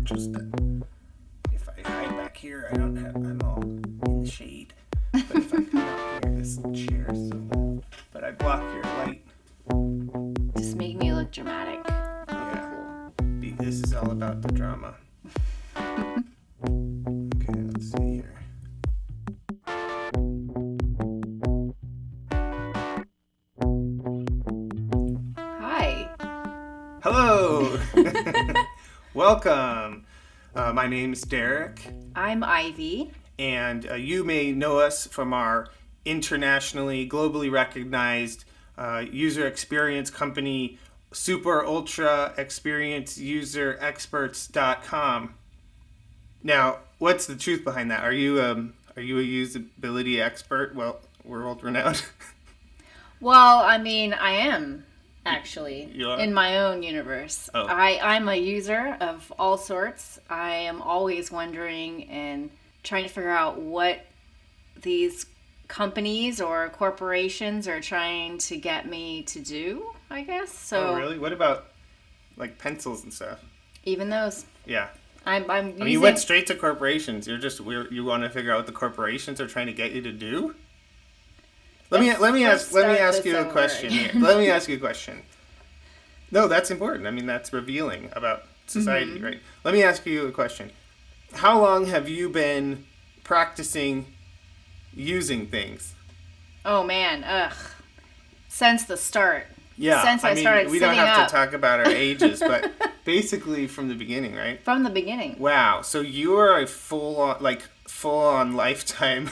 just that if I hide back here, I'm all in the shade. But if I come out here, this chair is so loud. But I block your light. Just make me look dramatic. Yeah. This is all about the drama. Okay, let's see here. Hi. Hello! Welcome. My name is Derek. I'm Ivy. And you may know us from our internationally, globally recognized user experience company, Super Ultra Experience User Experts.com. Now, what's the truth behind that? Are you a usability expert? Well, world renowned. Well, I mean, I am actually You are? in my own universe. Oh. I'm a user of all sorts. I am always wondering and trying to figure out what these companies or corporations are trying to get me to do, I guess. So Oh, really? What about like pencils and stuff? even those, Yeah. I'm I using. mean, you went straight to corporations. You want to figure out what the corporations are trying to get you to do? Let me ask you a question here. Let me ask you a question. No, that's important. I mean, that's revealing about society, right? Let me ask you a question. How long have you been practicing using things? Oh man, since the start. Yeah, Since I started we don't sitting have up. to talk about our ages, but basically from the beginning, right? From the beginning. Wow, so you are a full on lifetime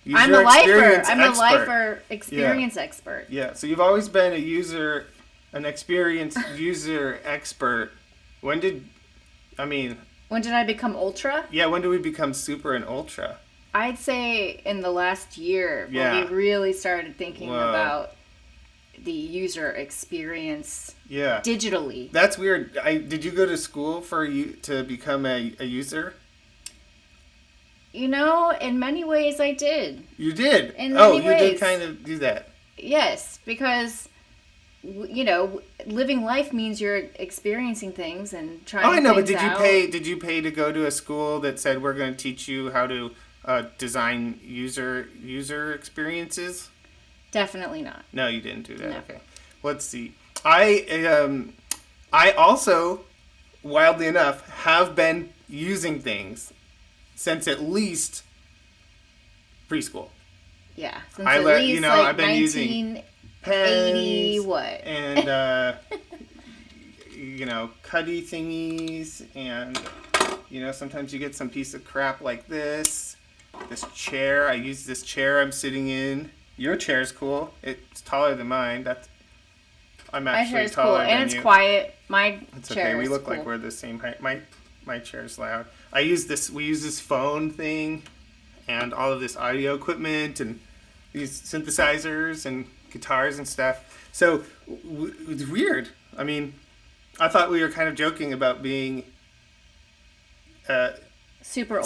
user I'm a lifer. experience I'm expert. a lifer experience expert. Yeah, so you've always been an experienced user expert. When did I become ultra? when did we become super and ultra? I'd say in the last year Yeah. when we really started thinking Whoa. about the user experience Yeah. digitally. That's weird. Did you go to school to become a user? You know, in many ways I did. You did. In Oh, many you did ways. kind of do that. Yes, because living life means you're experiencing things and trying Oh, I know, but things out. did you pay to go to a school that said we're going to teach you how to design user experiences? Definitely not. No, you didn't do that. No. Okay. Let's see. I also, wildly enough, have been using things since at least preschool. Yeah, since at least I've been using 1980 pens what? and cutty thingies, and sometimes you get some piece of crap like this chair. I use this chair I'm sitting in. Your chair's cool. It's taller than mine. I'm My actually chair's taller cool than and it's you. quiet. My It's chair okay. We is look cool. like we're the same height. My chair's loud. We use this phone thing and all of this audio equipment and these synthesizers and guitars and stuff. So it's weird. I mean, I thought we were kind of joking about being Super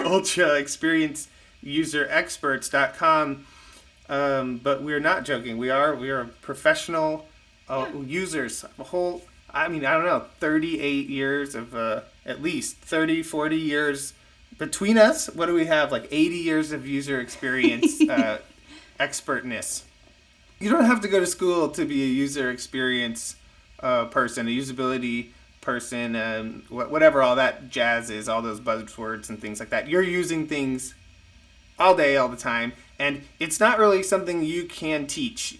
ultra experience user experts.com. But we're not joking. We are professional users. I don't know, 38 years of, at least 30, 40 years between us. What do we have? Like 80 years of user experience expertness. You don't have to go to school to be a user experience person, a usability person, whatever all that jazz is, all those buzzwords and things like that. You're using things all day, all the time, and it's not really something you can teach.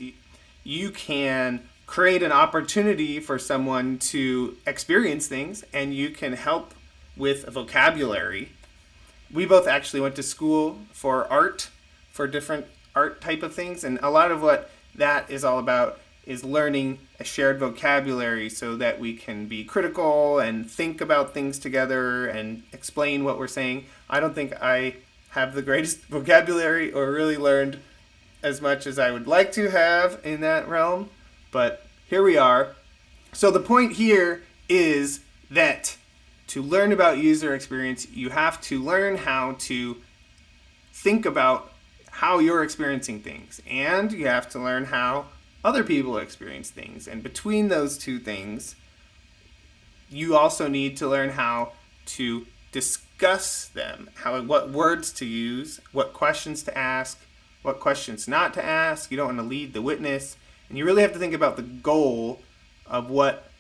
You can create an opportunity for someone to experience things, and you can help with a vocabulary. We both actually went to school for art, for different art type of things, and a lot of what that is all about is learning a shared vocabulary so that we can be critical and think about things together and explain what we're saying. I don't think I have the greatest vocabulary or really learned as much as I would like to have in that realm, but here we are. So the point here is that to learn about user experience, you have to learn how to think about how you're experiencing things, and you have to learn how other people experience things. And between those two things, you also need to learn how to discuss them, what words to use, what questions to ask, what questions not to ask. You don't want to lead the witness, and you really have to think about the goal of what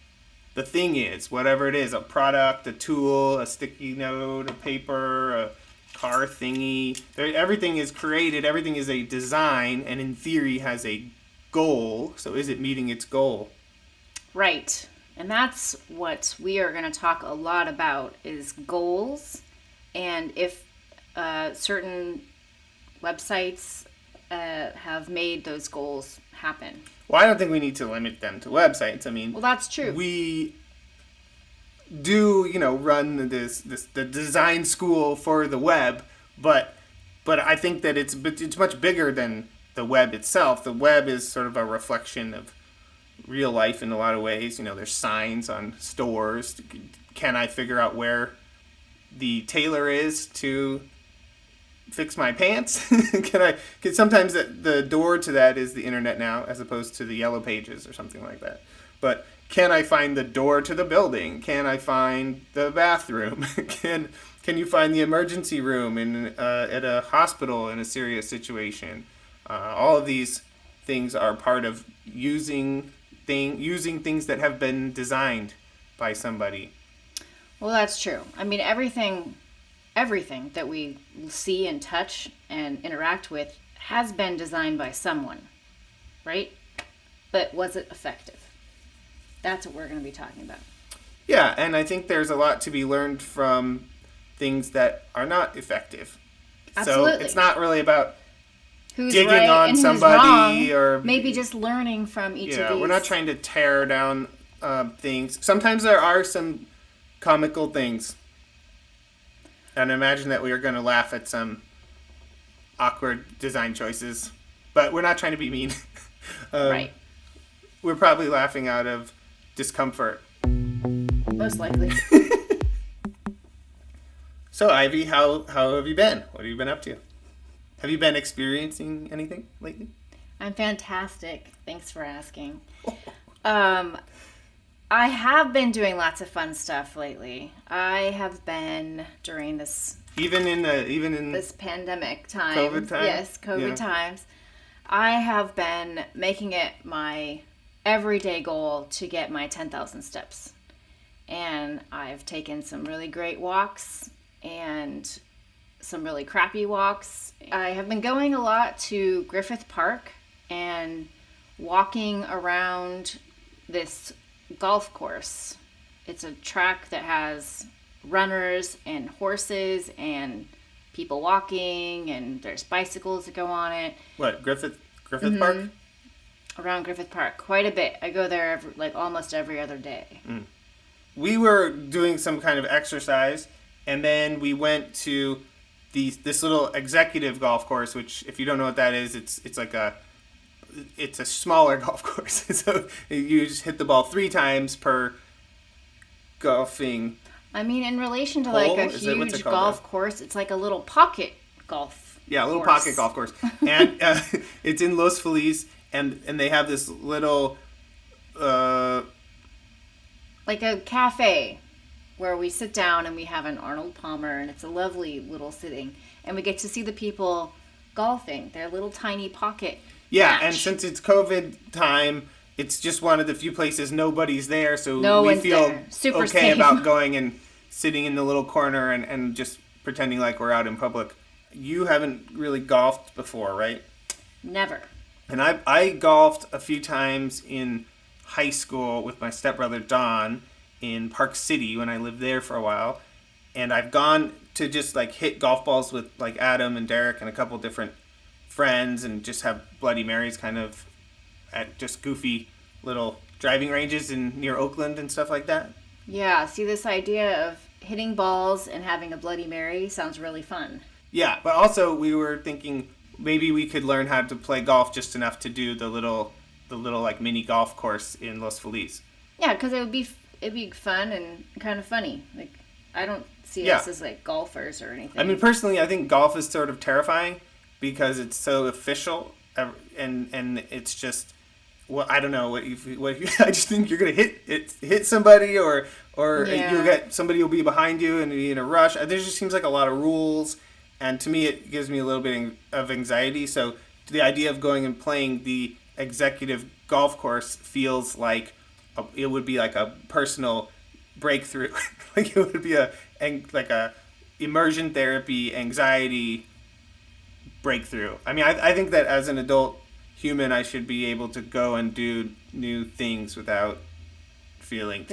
the thing is, whatever it is, a product, a tool, a sticky note, a paper, a car thingy. Everything is created, everything is a design, and in theory has a goal. So is it meeting its goal? Right. And that's what we are going to talk a lot about is goals, and if certain websites have made those goals happen. Well, I don't think we need to limit them to websites. I mean, well, that's true. We do, run the design school for the web, but I think that it's much bigger than the web itself. The web is sort of a reflection of real life in a lot of ways. There's signs on stores. Can I figure out where the tailor is to fix my pants? Can sometimes the door to that is the internet now, as opposed to the yellow pages or something like that. But can I find the door to the building? Can I find the bathroom? Can you find the emergency room at a hospital in a serious situation? All of these things are part of using things that have been designed by somebody. Well, that's true. I mean, everything that we see and touch and interact with has been designed by someone, right? But was it effective? That's what we're going to be talking about. Yeah, and I think there's a lot to be learned from things that are not effective. Absolutely. So it's not really about who's digging right on and somebody who's wrong, or maybe just learning from each of Yeah, these. we're not trying to tear down things. Sometimes there are some comical things. And imagine that we are going to laugh at some awkward design choices. But we're not trying to be mean. Right. We're probably laughing out of discomfort. Most likely. So, Ivy, how have you been? What have you been up to? Have you been experiencing anything lately? I'm fantastic. Thanks for asking. I have been doing lots of fun stuff lately. I have been during this even in this pandemic time. COVID time? Yes, COVID times. I have been making it my everyday goal to get my 10,000 steps. And I've taken some really great walks and some really crappy walks. I have been going a lot to Griffith Park and walking around this golf course. It's a track that has runners and horses and people walking, and there's bicycles that go on it. What, Griffith Park? Around Griffith Park, quite a bit. I go there almost every other day. We were doing some kind of exercise, and then we went to this little executive golf course, which, if you don't know what that is, it's a smaller golf course. So you just hit the ball 3 times per golfing. I mean, in relation to hole? like a huge golf course, it's like a little pocket golf. Yeah, a little pocket golf course, and it's in Los Feliz, and they have this little like a cafe where we sit down and we have an Arnold Palmer, and it's a lovely little sitting, and we get to see the people golfing. They're little tiny pocket. Yeah, match. And since it's COVID time, it's just one of the few places nobody's there, so we feel okay safe about going and sitting in the little corner and just pretending like we're out in public. You haven't really golfed before, right? Never. And I golfed a few times in high school with my stepbrother Don in Park City when I lived there for a while. And I've gone to just like hit golf balls with like Adam and Derek and a couple different friends and just have Bloody Marys kind of at just goofy little driving ranges near Oakland and stuff like that. Yeah, see, this idea of hitting balls and having a Bloody Mary sounds really fun. Yeah, but also we were thinking maybe we could learn how to play golf just enough to do the little like mini golf course in Los Feliz. Yeah, because it'd be fun and kind of funny. Like, I don't see us as like golfers or anything. I mean, personally, I think golf is sort of terrifying because it's so official and it's just, well, I don't know what you I just think you're gonna hit somebody or or you'll Yeah. get somebody will be behind you and be in a rush. There just seems like a lot of rules, and to me it gives me a little bit of anxiety. So the idea of going and playing the executive golf course feels like it would be like a personal breakthrough. Like it would be like a immersion therapy anxiety breakthrough. I mean, I think that as an adult human, I should be able to go and do new things without feeling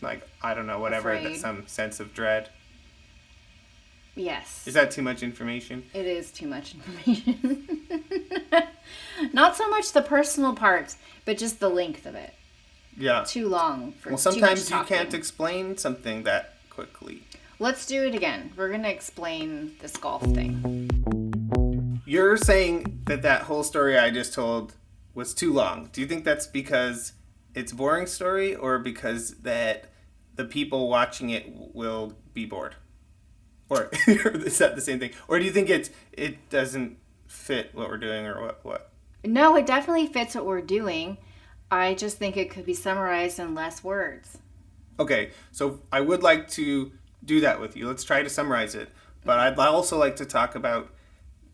like, I don't know, whatever, afraid. some sense of dread. Yes. Is that too much information? It is too much information. Not so much the personal parts, but just the length of it. Yeah. Too long for Well, too much sometimes you talking. can't explain something that quickly. Let's do it again. We're going to explain this golf thing. You're saying that whole story I just told was too long. Do you think that's because it's a boring story, or because that the people watching it will be bored? Or is that the same thing? Or do you think it doesn't fit what we're doing, or what? No, it definitely fits what we're doing. I just think it could be summarized in less words. Okay, so I would like to do that with you. Let's try to summarize it. But I'd also like to talk about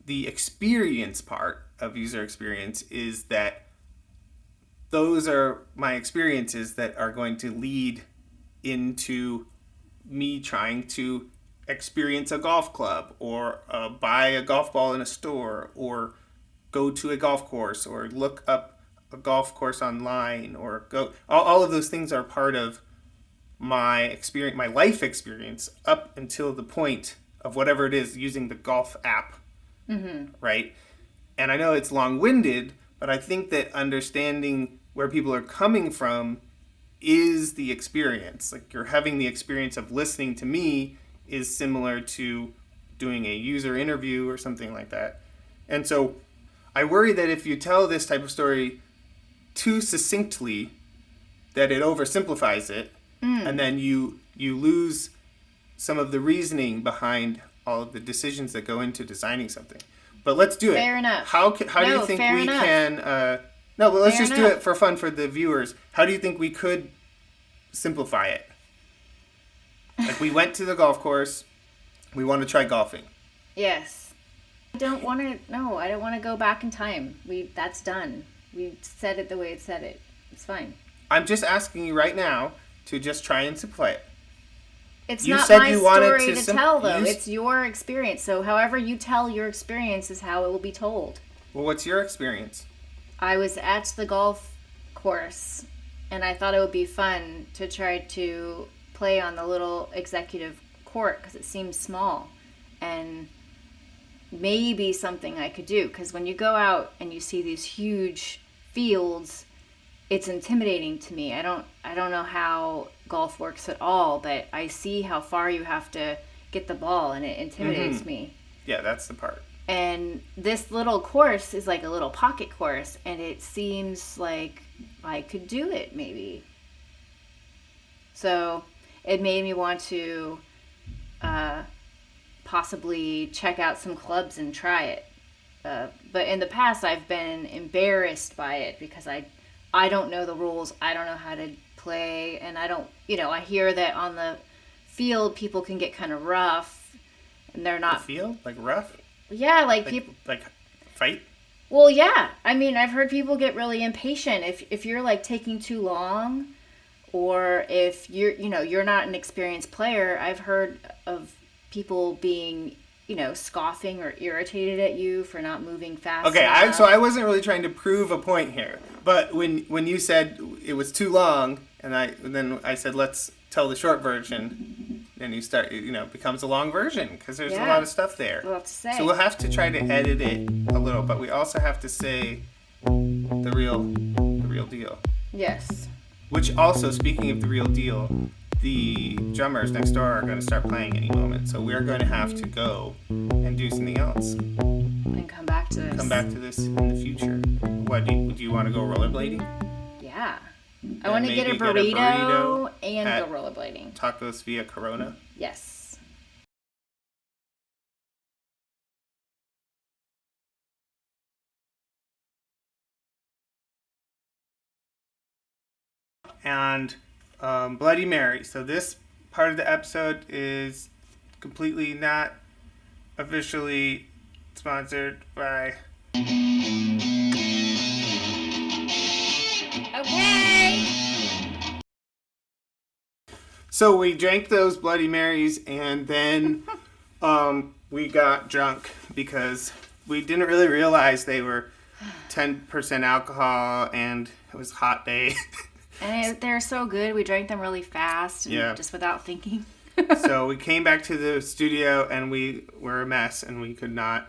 the experience part of user experience, is that those are my experiences that are going to lead into me trying to experience a golf club, or buy a golf ball in a store, or go to a golf course, or look up a golf course online, or go. All of those things are part of my experience, my life experience, up until the point of whatever it is using the golf app. Right? And I know it's long-winded, but I think that understanding where people are coming from is the experience. Like, you're having the experience of listening to me is similar to doing a user interview or something like that. And so I worry that if you tell this type of story too succinctly, that it oversimplifies it, and then you lose some of the reasoning behind all of the decisions that go into designing something. But let's do it. Fair enough. How do you think we can... no, but let's just do it for fun for the viewers. How do you think we could simplify it? Like, we went to the golf course. We want to try golfing. Yes. I don't want to go back in time. That's done. We said it the way it said it. It's fine. I'm just asking you right now to just try and simplify it. It's You not said my you wanted story to to tell, though. It's your experience. So however you tell your experience is how it will be told. Well, what's your experience? I was at the golf course, and I thought it would be fun to try to play on the little executive court because it seems small. And maybe something I could do, because when you go out and you see these huge fields, it's intimidating to me. I don't know how golf works at all, but I see how far you have to get the ball, and it intimidates me. Yeah, that's the part. And this little course is like a little pocket course, and it seems like I could do it maybe. So it made me want to possibly check out some clubs and try it. But in the past, I've been embarrassed by it because I don't know the rules. I don't know how to play. And I don't, I hear that on the field, people can get kind of rough. And they're not... The field? Like rough? Yeah, like people... Like fight? Well, yeah. I mean, I've heard people get really impatient if you're like taking too long, or if you're not an experienced player. I've heard of people being, scoffing or irritated at you for not moving fast enough. So I wasn't really trying to prove a point here. But when you said it was too long, and then I said, let's tell the short version, and you start, becomes a long version because there's a lot of stuff there. We'll have to say. So we'll have to try to edit it a little, but we also have to say the real deal. Yes. Which also, speaking of the real deal, the drummers next door are going to start playing any moment, so we're going to have to go and do something else. And come back to this. Come back to this in the future. What, do you want to go rollerblading? Yeah. I want to get a burrito and go rollerblading. Tacos via Corona? Yes. And Bloody Mary. So this part of the episode is completely not officially sponsored by. Okay. So we drank those Bloody Marys, and then we got drunk because we didn't really realize they were 10% alcohol, and it was a hot day. And they're so good. We drank them really fast and just without thinking. So we came back to the studio, and we were a mess, and we could not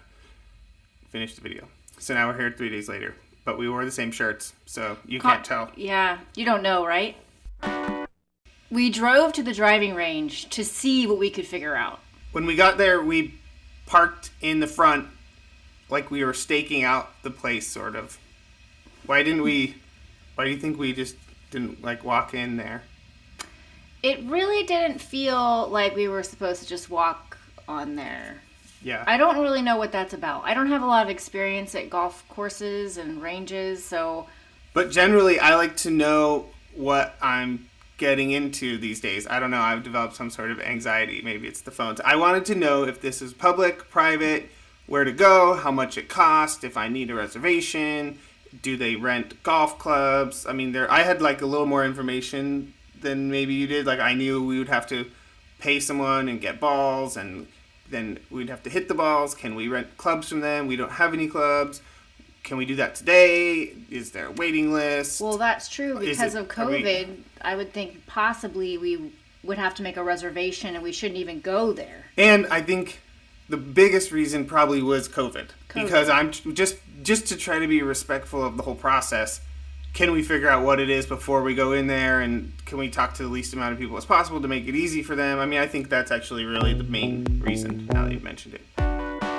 finish the video. So now we're here 3 days later. But we wore the same shirts, so you can't tell. Yeah, you don't know, right? We drove to the driving range to see what we could figure out. When we got there, we parked in the front like we were staking out the place, sort of. Why do you think we just didn't, walk in there? It really didn't feel like we were supposed to just walk on there. Yeah. I don't really know what that's about. I don't have a lot of experience at golf courses and ranges, so... But generally, I like to know what I'm getting into these days. I don't know. I've developed some sort of anxiety. Maybe it's the phones. I wanted to know if this is public, private, where to go, how much it costs, if I need a reservation, do they rent golf clubs? I mean, I had a little more information than maybe you did. I knew we would have to pay someone and get balls, and then we'd have to hit the balls. Can we rent clubs from them? We don't have any clubs. Can we do that today? Is there a waiting list? Well, that's true. Because of COVID, I would think possibly we would have to make a reservation and we shouldn't even go there. And I think the biggest reason probably was COVID. Because I'm just to try to be respectful of the whole process. Can we figure out what it is before we go in there, and can we talk to the least amount of people as possible to make it easy for them? I mean, I think that's actually really the main reason, now that you've mentioned it.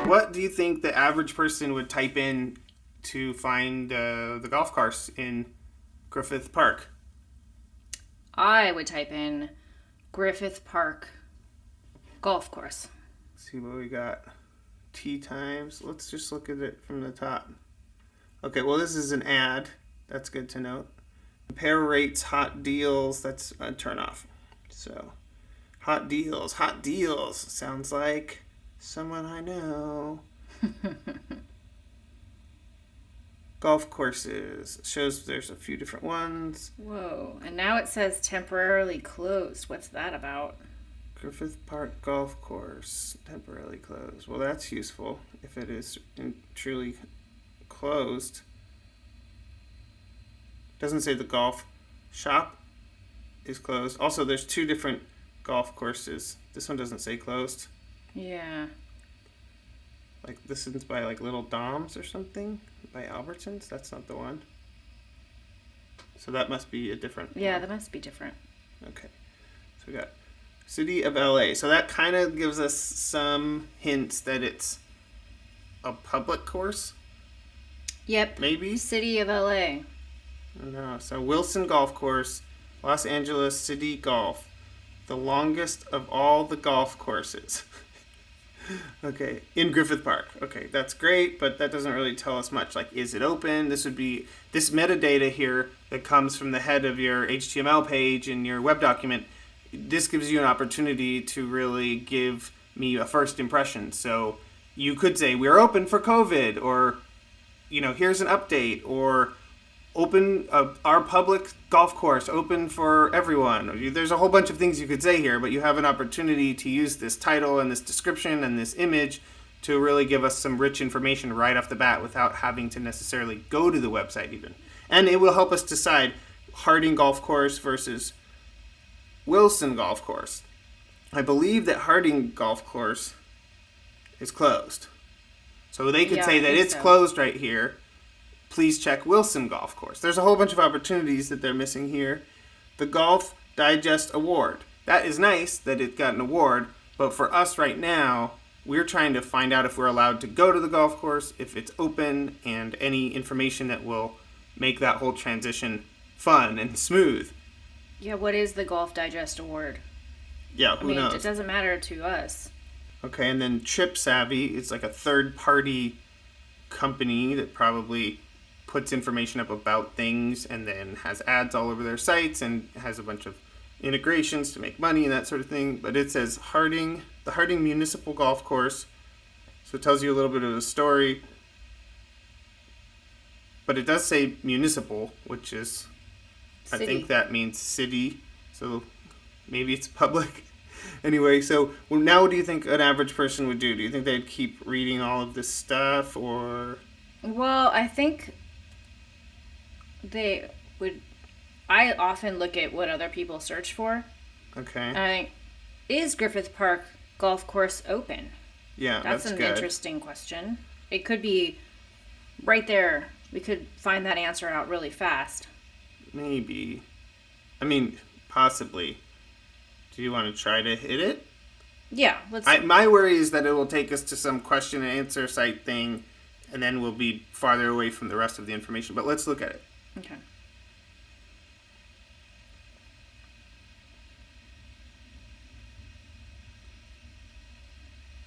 What do you think the average person would type in to find the golf course in Griffith Park? I would type in Griffith Park golf course. Let's see what we got. Tee times. Let's just look at it from the top. Okay, well, this is an ad. That's good to note. Compare rates, hot deals. That's a turn off. So, hot deals. Sounds like someone I know. Golf courses. Shows there's a few different ones. Whoa. And now it says temporarily closed. What's that about? Griffith Park Golf Course. Temporarily closed. Well, that's useful if it is truly closed. Doesn't say the golf shop is closed. Also, there's two different golf courses. This one doesn't say closed. Yeah. This is by Little Dom's or something? By Albertsons? That's not the one. So that must be a different Yeah, one. that must be different. Okay. So we got City of LA. So that kind of gives us some hints that it's a public course. Yep. Maybe? City of LA. No. So Wilson Golf Course, Los Angeles City Golf. The longest of all the golf courses. Okay, in Griffith Park. Okay, that's great, but that doesn't really tell us much. Is it open? This would be this metadata here that comes from the head of your HTML page in your web document. This gives you an opportunity to really give me a first impression. So you could say, we're open for COVID, or, here's an update, or open our public golf course, open for everyone. There's a whole bunch of things you could say here, but you have an opportunity to use this title and this description and this image to really give us some rich information right off the bat without having to necessarily go to the website even. And it will help us decide Harding Golf Course versus Wilson Golf Course. I believe that Harding Golf Course is closed. So they could say that it's closed right here. Please check Wilson Golf Course. There's a whole bunch of opportunities that they're missing here. The Golf Digest Award. That is nice that it got an award, but for us right now, we're trying to find out if we're allowed to go to the golf course, if it's open, and any information that will make that whole transition fun and smooth. Yeah, what is the Golf Digest Award? Yeah, who knows? It doesn't matter to us. Okay, and then Trip Savvy, it's a third-party company that probably puts information up about things and then has ads all over their sites and has a bunch of integrations to make money and that sort of thing. But it says the Harding Municipal Golf Course. So it tells you a little bit of the story. But it does say municipal, which is, City. I think that means city. So maybe it's public. Anyway, so now what do you think an average person would do? Do you think they'd keep reading all of this stuff, or? Well, I think they would. I often look at what other people search for. Okay. Is Griffith Park Golf Course open? Yeah, That's an good. interesting question. It could be right there. We could find that answer out really fast. Maybe. I mean, possibly. Do you want to try to hit it? Yeah, let's. My worry is that it will take us to some question and answer site thing, and then we'll be farther away from the rest of the information. But let's look at it. Okay.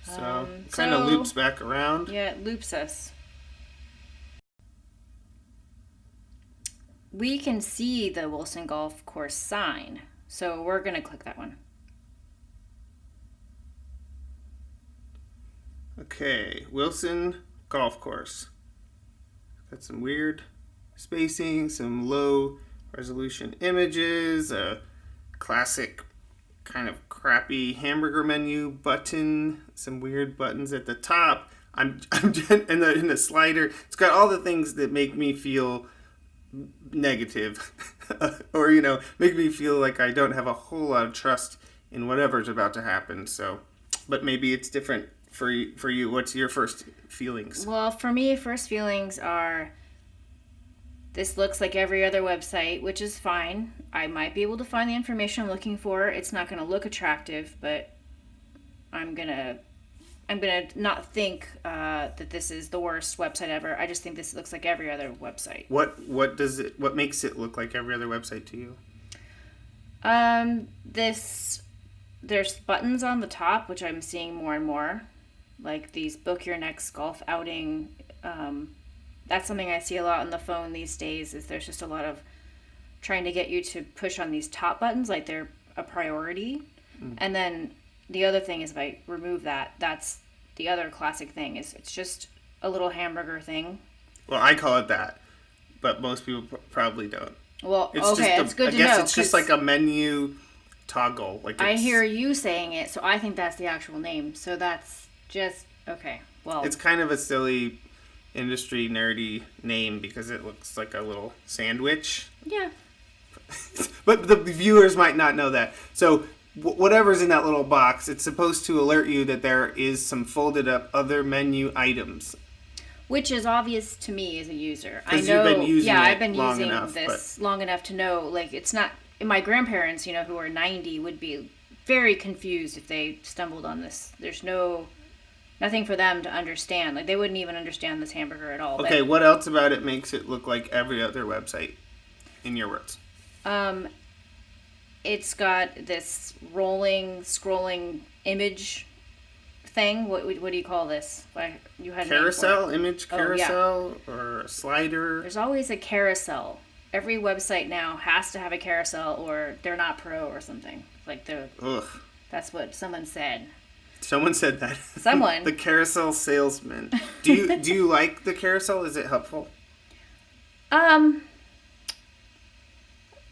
So it kind of loops back around. Yeah, it loops us. We can see the Wilson Golf Course sign, so we're going to click that one. Okay, Wilson Golf Course. Got some weird spacing, some low resolution images, a classic kind of crappy hamburger menu button, some weird buttons at the top. In the slider. It's got all the things that make me feel negative or make me feel like I don't have a whole lot of trust in whatever's about to happen. So, but maybe it's different for you. What's your first feelings? Well, for me, first feelings are this looks like every other website, which is fine. I might be able to find the information I'm looking for. It's not going to look attractive, but I'm gonna not think that this is the worst website ever. I just think this looks like every other website. What makes it look like every other website to you? There's buttons on the top, which I'm seeing more and more, like these book your next golf outing. That's something I see a lot on the phone these days. Is there's just a lot of trying to get you to push on these top buttons like they're a priority, and then the other thing is if I remove that, that's the other classic thing is it's just a little hamburger thing. Well, I call it that, but most people probably don't. Well, it's good to know. I guess it's just like a menu toggle. I hear you saying it, so I think that's the actual name. So that's just okay. Well, it's kind of a silly industry nerdy name because it looks like a little sandwich. Yeah. But the viewers might not know that. So whatever's in that little box, it's supposed to alert you that there is some folded up other menu items. Which is obvious to me as a user. I know. You've been using I've been using enough, this long enough to know. Like it's not. My grandparents, who are 90, would be very confused if they stumbled on this. There's nothing for them to understand. Like they wouldn't even understand this hamburger at all. Okay, what else about it makes it look like every other website? In your words. It's got this scrolling image thing. What do you call this? You had carousel, image carousel, or a slider. There's always a carousel. Every website now has to have a carousel, or they're not pro or something. Like that's what someone said. Someone said that. Someone. The carousel salesman. Do you like the carousel? Is it helpful?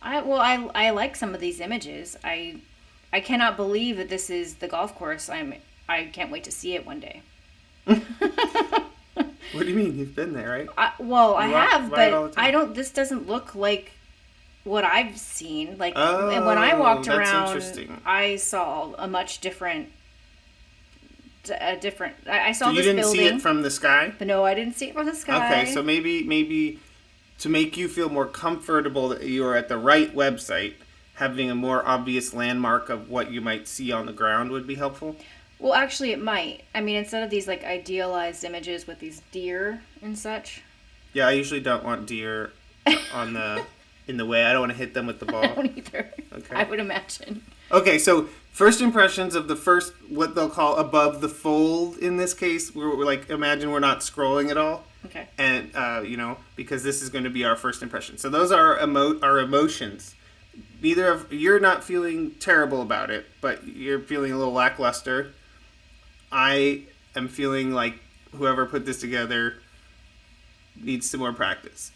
I like some of these images. I cannot believe that this is the golf course. I can't wait to see it one day. What do you mean? You've been there, right? I have, but I don't. This doesn't look like what I've seen. Like, and when I walked around, I saw a much different. I saw this building. You didn't see it from the sky? But no, I didn't see it from the sky. Okay, so maybe to make you feel more comfortable that you are at the right website, having a more obvious landmark of what you might see on the ground would be helpful? Well, actually, it might. I mean, instead of these, like, idealized images with these deer and such. Yeah, I usually don't want deer in the way. I don't want to hit them with the ball. I don't either. Okay. I would imagine. Okay, so first impressions of the first, what they'll call above the fold in this case. We're like, imagine we're not scrolling at all. Okay. And, because this is going to be our first impression. So those are our emotions. you're not feeling terrible about it, but you're feeling a little lackluster. I am feeling like whoever put this together needs some more practice.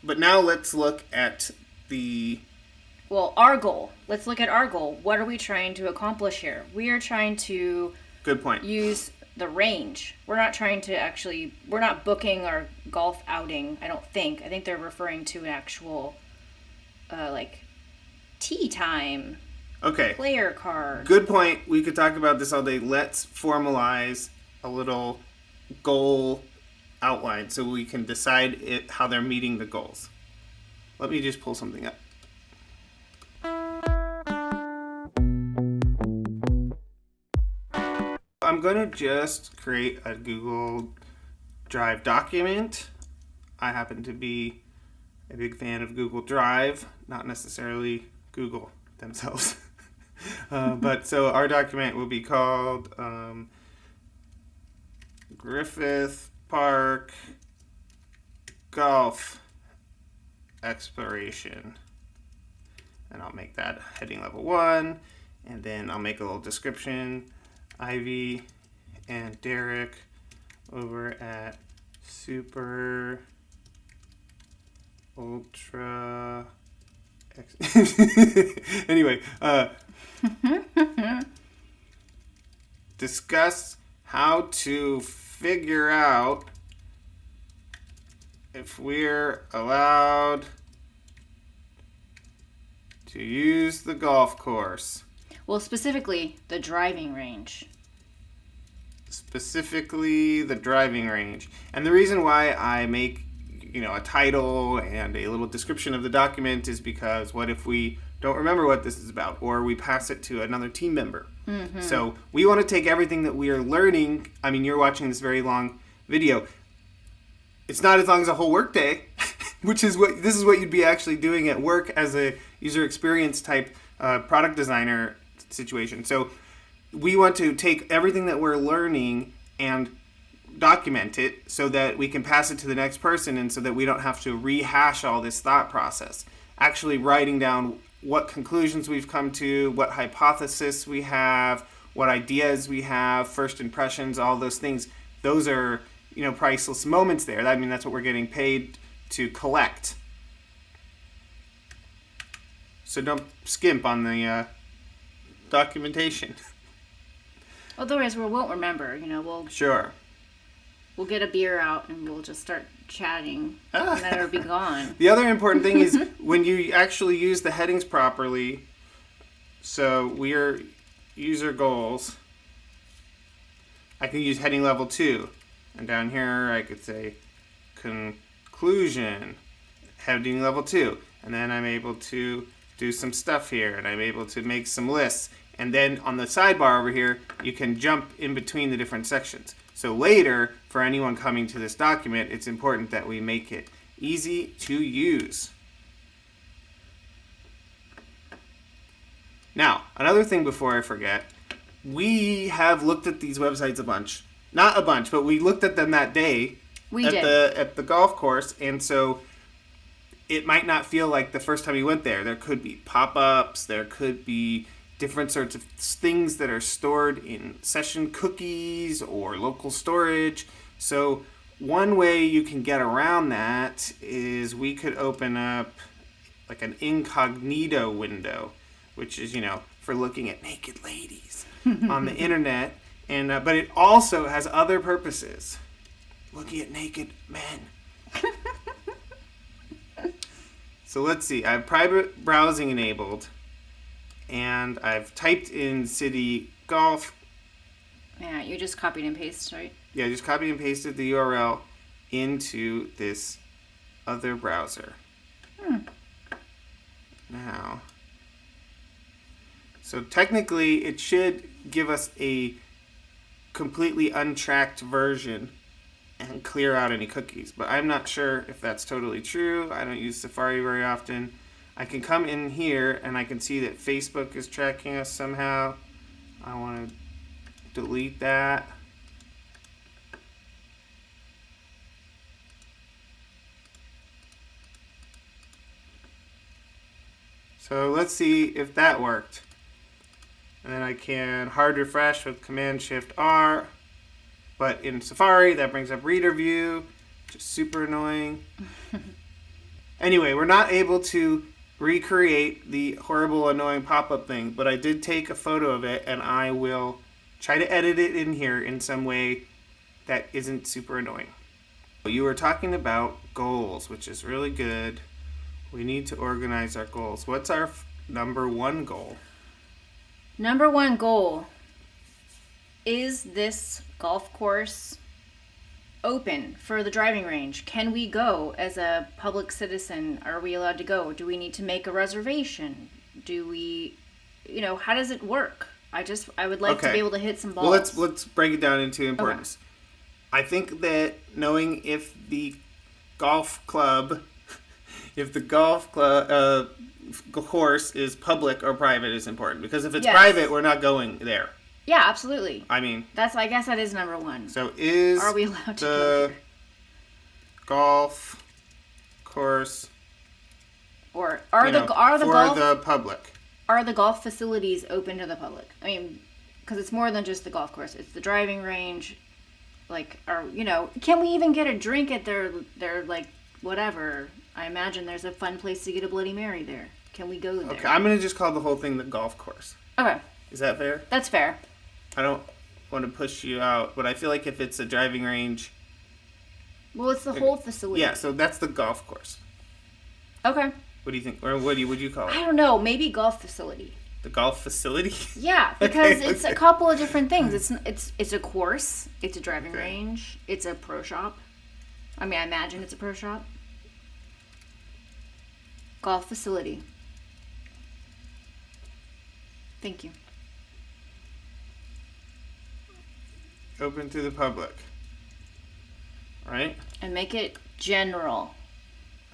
But now let's look at the... Well, our goal. Let's look at our goal. What are we trying to accomplish here? We are trying to Good point. use the range. We're not trying to actually, we're not booking our golf outing, I don't think. I think they're referring to an actual, like, tee time. Okay. Player card. Good point. We could talk about this all day. Let's formalize a little goal outline so we can decide how they're meeting the goals. Let me just pull something up. I'm going to just create a Google Drive document. I happen to be a big fan of Google Drive, not necessarily Google themselves. But so our document will be called Griffith Park Golf Exploration. And I'll make that heading level 1. And then I'll make a little description. Ivy and Derek over at Super Ultra anyway, discuss how to figure out if we're allowed to use the golf course. Well, specifically, the driving range. Specifically, the driving range. And the reason why I make, a title and a little description of the document is because what if we don't remember what this is about, or we pass it to another team member? Mm-hmm. So we want to take everything that we are learning. I mean, you're watching this very long video. It's not as long as a whole workday, this is what you'd be actually doing at work as a user experience type product designer situation. So we want to take everything that we're learning and document it so that we can pass it to the next person, and so that we don't have to rehash all this thought process. Actually writing down what conclusions we've come to, what hypothesis we have, what ideas we have, first impressions, all those things. Those are, priceless moments there. I mean, that's what we're getting paid to collect. So don't skimp on the documentation. Otherwise, we won't remember. Sure. We'll get a beer out and we'll just start chatting, and then it'll be gone. The other important thing is when you actually use the headings properly. So we are user goals. I can use heading level 2, and down here I could say conclusion, heading level 2, and then I'm able to do some stuff here, and I'm able to make some lists. And then on the sidebar over here, you can jump in between the different sections. So later, for anyone coming to this document, it's important that we make it easy to use. Now, another thing before I forget, we have looked at these websites a bunch. Not a bunch, but we looked at them that day at the golf course, and so it might not feel like the first time you went there. There could be pop-ups, there could be different sorts of things that are stored in session cookies or local storage. So one way you can get around that is we could open up like an incognito window, which is, for looking at naked ladies on the internet. And but it also has other purposes. Looking at naked men. So let's see. I have private browsing enabled. And I've typed in city golf. Yeah, you just copied and pasted, right? Yeah, just copied and pasted the URL into this other browser. Now, so technically it should give us a completely untracked version and clear out any cookies, but I'm not sure if that's totally true. I don't use Safari very often. I can come in here and I can see that Facebook is tracking us somehow. I want to delete that. So let's see if that worked. And then I can hard refresh with Command-Shift-R. But in Safari, that brings up Reader View, which is super annoying. Anyway, we're not able to recreate the horrible, annoying pop-up thing, but I did take a photo of it, and I will try to edit it in here in some way that isn't super annoying. You were talking about goals, which is really good. We need to organize our goals. What's our number one goal? Number one goal. Is this golf course open for the driving range? Can we go as a public citizen? Are we allowed to go? Do we need to make a reservation? Do we, how does it work? I would like to be able to hit some balls. Well, let's break it down into importance. Okay. I think that knowing if the golf club course is public or private is important, because if it's private, we're not going there. Yeah, absolutely. I mean, I guess that is number one. So are we allowed to go here? Golf course or for the public? Are the golf facilities open to the public? I mean, because it's more than just the golf course. It's the driving range. Can we even get a drink at their whatever? I imagine there's a fun place to get a Bloody Mary there. Can we go there? Okay, I'm going to just call the whole thing the golf course. Okay. Is that fair? That's fair. I don't want to push you out, but I feel like if it's a driving range... Well, it's the whole facility. Yeah, so that's the golf course. Okay. What do you think? Or what would you call it? I don't know. Maybe golf facility. The golf facility? Yeah, because it's a couple of different things. It's a course. It's a driving range. It's a pro shop. I mean, I imagine it's a pro shop. Golf facility. Thank you. Open to the public. Right? And make it general.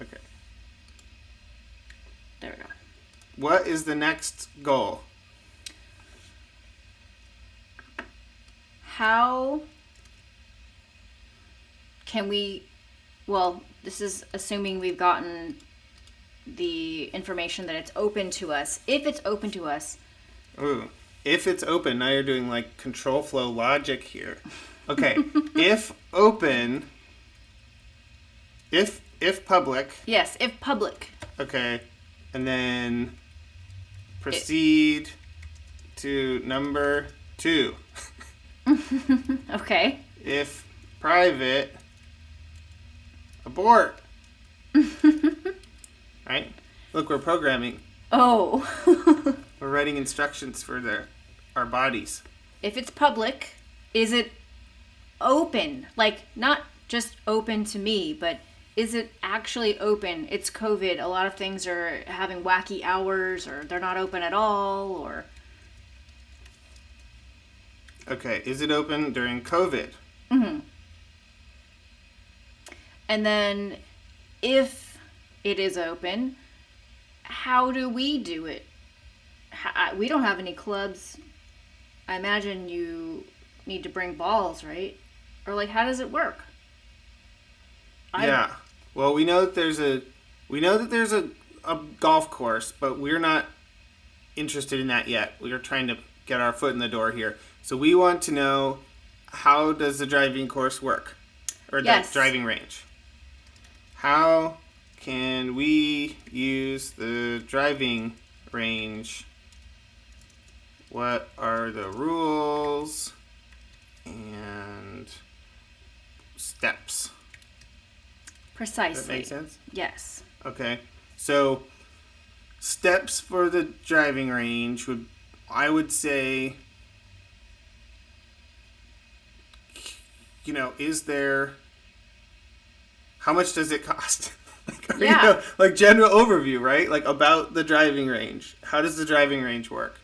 Okay. There we go. What is the next goal? How can we... Well, this is assuming we've gotten the information that it's open to us. If it's open to us... Ooh. If it's open, now you're doing control flow logic here. Okay. If open, if public. Yes, if public. Okay. And then proceed to number 2. Okay. If private, abort. Right? Look, we're programming. Oh. We're writing instructions for our bodies. If it's public, is it open? Not just open to me, but is it actually open? It's COVID. A lot of things are having wacky hours, or they're not open at all, or... Okay, is it open during COVID? Mm-hmm. And then, if it is open, how do we do it? We don't have any clubs. I imagine you need to bring balls, right? Or how does it work? Yeah. Well, we know that there's a golf course, but we're not interested in that yet. We are trying to get our foot in the door here. So we want to know, how does the driving course work? Or the driving range? How can we use the driving range? What are the rules and steps? Precisely. Does that make sense? Yes. Okay. So, steps for the driving range I would say, how much does it cost? General overview, right? About the driving range. How does the driving range work?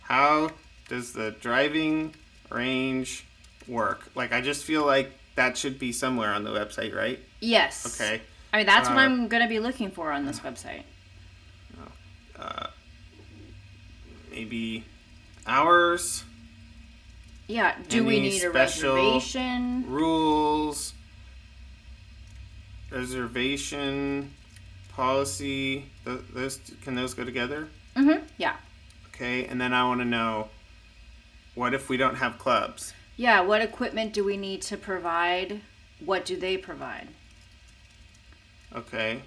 How does the driving range work? I just feel like that should be somewhere on the website, right? Yes. Okay. I mean, that's what I'm going to be looking for on this website. Maybe hours. Yeah. Do we need a reservation? Rules. Reservation policy, those can those go together? Mm-hmm. Yeah. Okay, and then I want to know, what if we don't have clubs? Yeah, what equipment do we need to provide? What do they provide? Okay.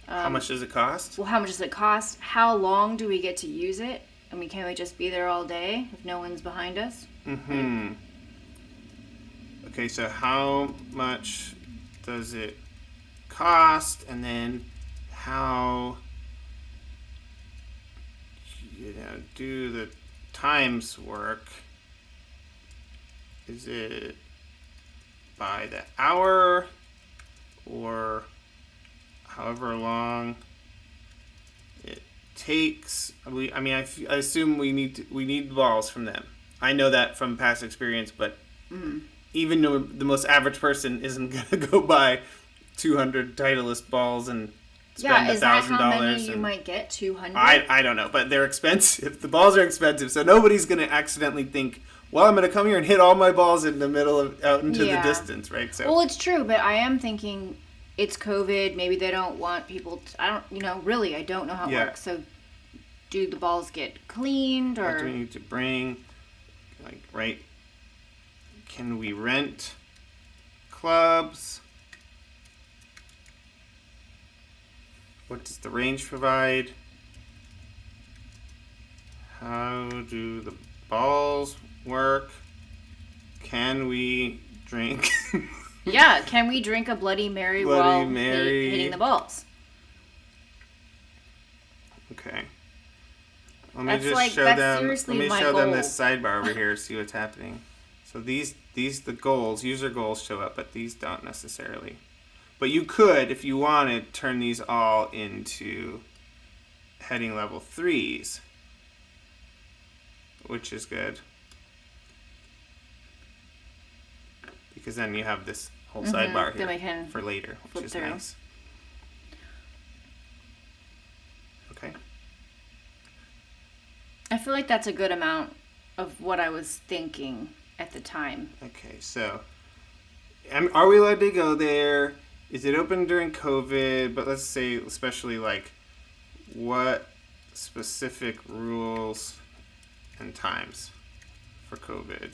How much does it cost? Well, how much does it cost? How long do we get to use it? I mean, can we just be there all day if no one's behind us? Mm-hmm. Okay, so how much does it cost? And then how do the times work? Is it by the hour or however long it takes? I assume we need balls from them. I know that from past experience, but even though the most average person isn't going to go buy 200 Titleist balls and spend $1,000. Is that how many you might get? 200? I don't know, but they're expensive. The balls are expensive, so nobody's going to accidentally think, well, I'm going to come here and hit all my balls in the middle of out into the distance, right? So well, it's true, but I am thinking it's COVID. Maybe they don't want people to, I don't know how it works. So do the balls get cleaned or? What do we need to bring? Can we rent clubs? What does the range provide? How do the balls work? Can we drink? Yeah, can we drink a Bloody Mary hitting the balls? Okay. Let me show them this sidebar over here, see what's happening. So these the goals, user goals show up, but these don't necessarily. But you could, if you wanted, turn these all into heading level 3s, which is good. Because then you have this whole sidebar here for later, which is nice. Okay. I feel like that's a good amount of what I was thinking at the time. Okay, so are we allowed to go there? Is it open during COVID? But let's say, especially what specific rules and times for COVID?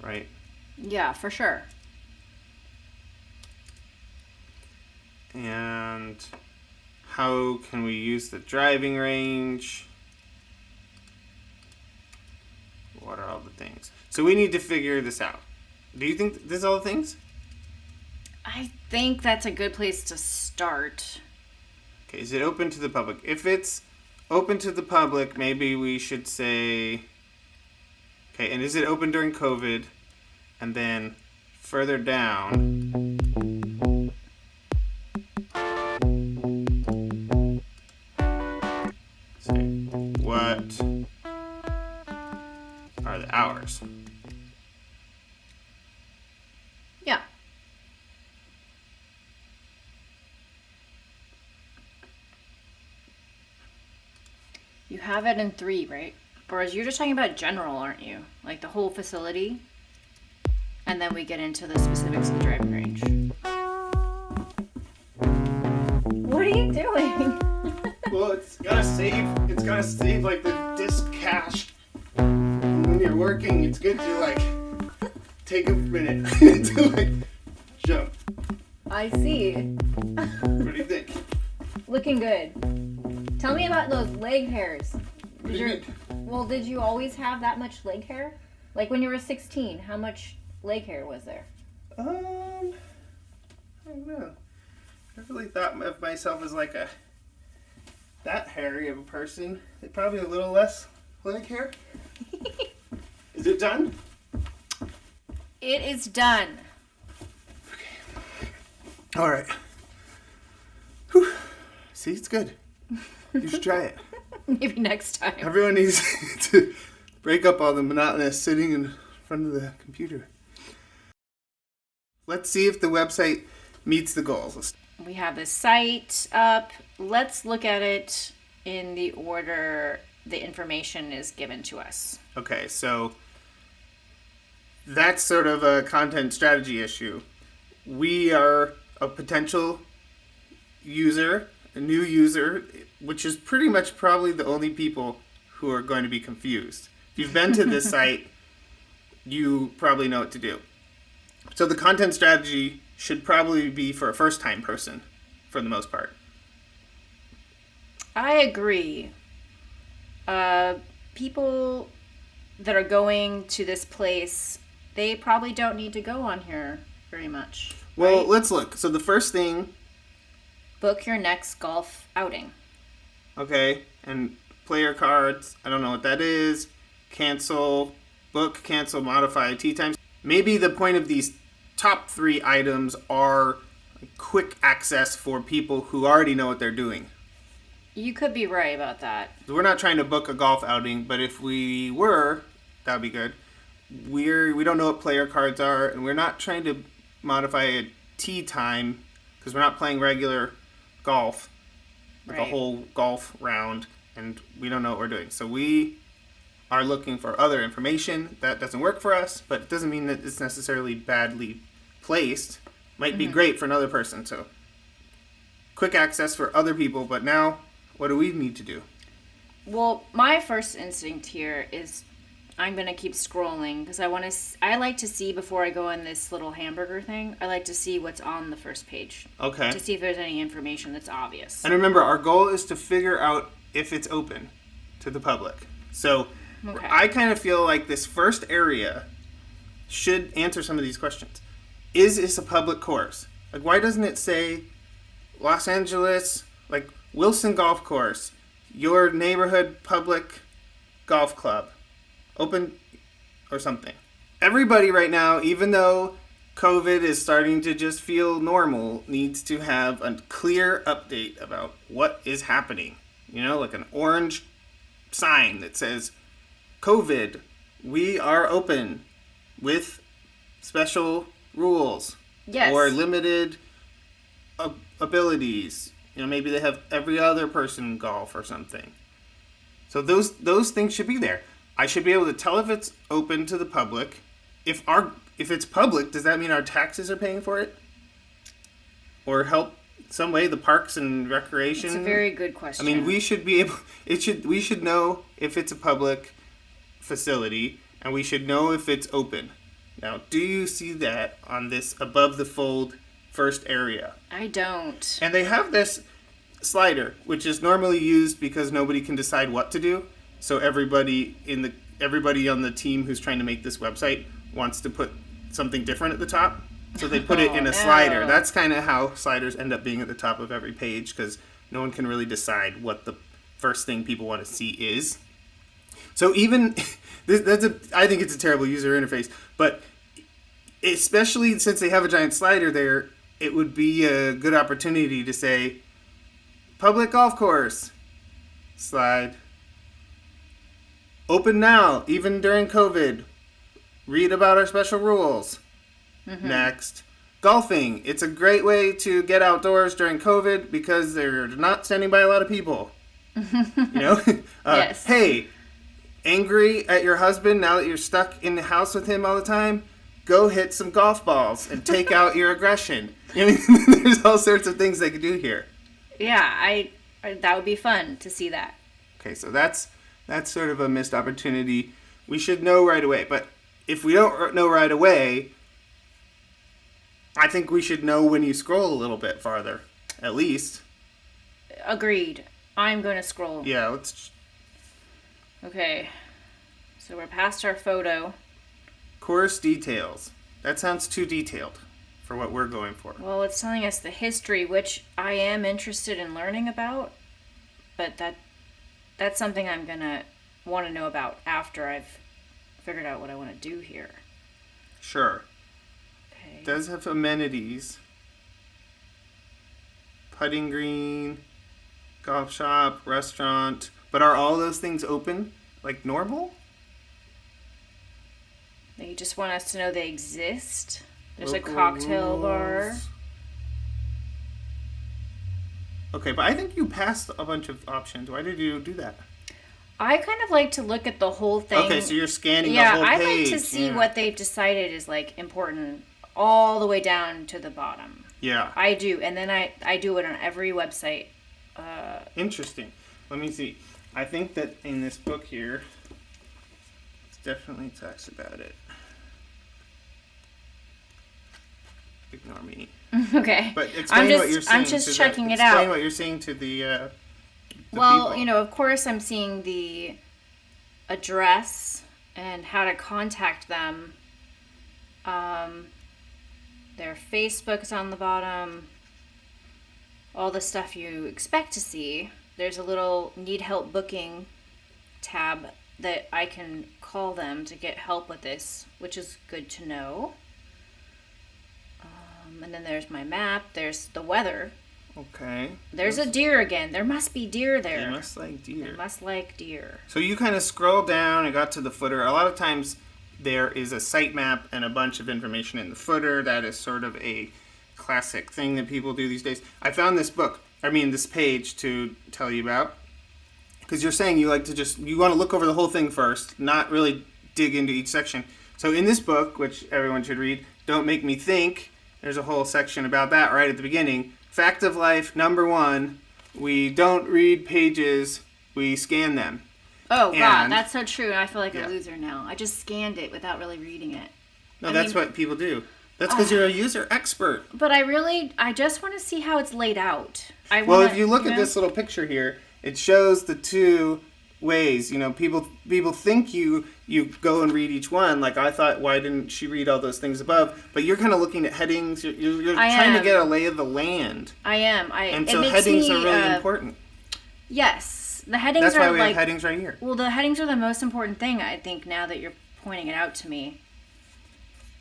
Right? Yeah, for sure. And how can we use the driving range? What are all the things? So we need to figure this out. Do you think this is all the things? I think that's a good place to start. Okay, is it open to the public? If it's open to the public, maybe we should say... Okay, and is it open during COVID? And then further down... What are the hours? Yeah. You have it in 3, right? Or you're just talking about general, aren't you? Like the whole facility? And then we get into the specifics of the driving range. What are you doing? Well, it's gotta save like the disk cache. And when you're working, it's good to take a minute to jump. I see. What do you think? Looking good. Tell me about those leg hairs. What do you mean? Well, did you always have that much leg hair? Like when you were 16, how much leg hair was there? I don't know. I really thought of myself as that hairy of a person. Probably a little less leg hair. Is it done? It is done. Okay. All right. Whew. See, it's good. You should try it. Maybe next time. Everyone needs to break up all the monotonous sitting in front of the computer. Let's see if the website meets the goals. We have the site up. Let's look at it in the order the information is given to us. Okay, so that's sort of a content strategy issue. We are a potential user, a new user, which is pretty much probably the only people who are going to be confused. If you've been to this site, you probably know what to do. So the content strategy should probably be for a first-time person, for the most part. I agree. People that are going to this place, they probably don't need to go on here very much. Well, right? let's look. So the first thing, Book your next golf outing. okay, and player cards, I don't know what that is. Cancel, book, cancel, modify, tee times. Maybe the point of these top 3 items are quick access for people who already know what they're doing. You could be right about that. We're not trying to book a golf outing, but if we were, that would be good. We don't know what player cards are, and we're not trying to modify a tee time because we're not playing regular golf, like a whole golf round, and we don't know what we're doing. So we are looking for other information. That doesn't work for us, but it doesn't mean that it's necessarily badly placed. Might be great for another person. So quick access for other people, but now what do we need to do? Well, my first instinct here is I'm going to keep scrolling because I like to see before I go in this little hamburger thing. I like to see what's on the first page. Okay. To see if there's any information that's obvious. And remember, our goal is to figure out if it's open to the public. So I kind of feel like this first area should answer some of these questions. Is this a public course? Like, why doesn't it say Los Angeles, like Wilson Golf Course, your neighborhood public golf club, open or something? Everybody right now, even though COVID is starting to just feel normal, needs to have a clear update about what is happening. You know, like an orange sign that says, COVID, we are open with special rules. Yes. Or limited abilities. You know, maybe they have every other person golf or something. So those things should be there. I should be able to tell if it's open to the public. If it's public, does that mean our taxes are paying for it? Or help some way the parks and recreation? It's a very good question. I mean, we should be able. We should know if it's a public facility, and we should know if it's open. Now, do you see that on this above the fold first area? I don't. And they have this slider, which is normally used because nobody can decide what to do. So everybody on the team who's trying to make this website wants to put something different at the top. So they put it in a slider. That's kind of how sliders end up being at the top of every page because no one can really decide what the first thing people want to see is. So even I think it's a terrible user interface, but especially since they have a giant slider there, it would be a good opportunity to say, public golf course, slide, open now, even during COVID, read about our special rules. Next, golfing. It's a great way to get outdoors during COVID because they're not standing by a lot of people. You know? Yes. Hey, angry at your husband now that you're stuck in the house with him all the time? Go hit some golf balls and take out your aggression. I mean, there's all sorts of things they could do here. Yeah, that would be fun to see that. Okay, so that's sort of a missed opportunity. We should know right away. But if we don't know right away, I think we should know when you scroll a little bit farther, at least. Agreed. I'm going to scroll. Yeah, let's... Okay. So we're past our photo. Course details. That sounds too detailed for what we're going for. Well, it's telling us the history, which I am interested in learning about, but that's something I'm going to want to know about after I've figured out what I want to do here. Sure. Okay. It does have amenities. Putting green, golf shop, restaurant. But are all those things open like normal? They just want us to know they exist. There's Local a cocktail bar. rules. Okay, but I think you passed a bunch of options. Why did you do that? I kind of like to look at the whole thing. Okay, so you're scanning the Yeah, whole I page. like to see Yeah. what they've decided is like important all the way down to the bottom. Yeah. I do, and then I do it on every website. Interesting. Let me see. I think that in this book here, it definitely talks about it. Ignore me. Okay. But explain what you're saying. I'm just to checking it explain out. what you're saying to the Well, people. of course I'm seeing the address and how to contact them. Their Facebook's on the bottom. All the stuff you expect to see. There's a little need help booking tab that I can call them to get help with this, which is good to know. And then there's my map. There's the weather. Okay. There's a deer again. There must be deer there. They must like deer. They must like deer. So you kind of scroll down and got to the footer. A lot of times there is a sitemap and a bunch of information in the footer. That is sort of a classic thing that people do these days. I found this page to tell you about. Because you're saying you want to look over the whole thing first, not really dig into each section. So in this book, which everyone should read, Don't Make Me Think, there's a whole section about that right at the beginning. Fact of life, number 1, we don't read pages, we scan them. Oh, God, And- that's so true. I feel like Yeah. a loser now. I just scanned it without really reading it. No, that's what people do. That's because you're a user expert. But I just want to see how it's laid out. Well, if you look at this little picture here, it shows the two ways. People think you go and read each one. Like I thought, why didn't she read all those things above? But you're kind of looking at headings. You're trying to get a lay of the land. I am. And it so makes headings me, are really important. Yes, the headings That's are why we like have headings right here. Well, the headings are the most important thing, I think, now that you're pointing it out to me.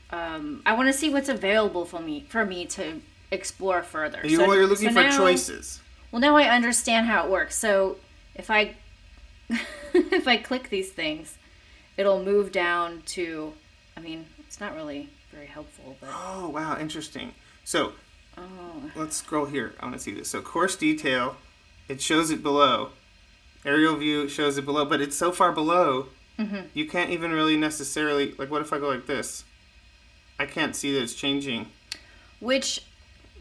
I want to see what's available for me to explore further. You're looking for now, choices. Well, now I understand how it works. So if I if I click these things, it'll move down to. I mean, it's not really very helpful, but. Oh wow, interesting. So Oh. let's scroll here. I want to see this. So course detail, it shows it below. Aerial view shows it below, but it's so far below, you can't even really necessarily, like what if I go like this? I can't see that it's changing. Which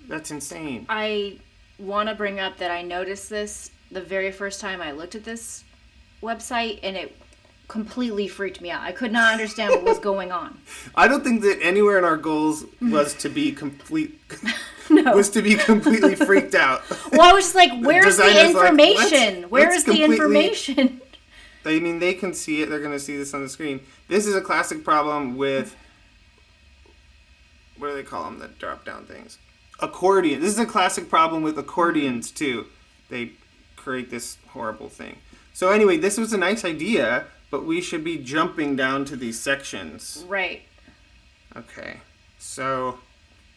That's insane. I want to bring up that I noticed this the very first time I looked at this website, and it completely freaked me out. I could not understand what was going on. I don't think that anywhere in our goals was to be No. was to be completely freaked out. Well, I was just like, where's the Designers like, information? Where let's is the completely- information? I mean, they can see it. They're going to see this on the screen. This is a classic problem with, what do they call them, the drop-down things? Accordion. This is a classic problem with accordions, too. They create this horrible thing. So anyway, this was a nice idea, but we should be jumping down to these sections. Right. Okay. So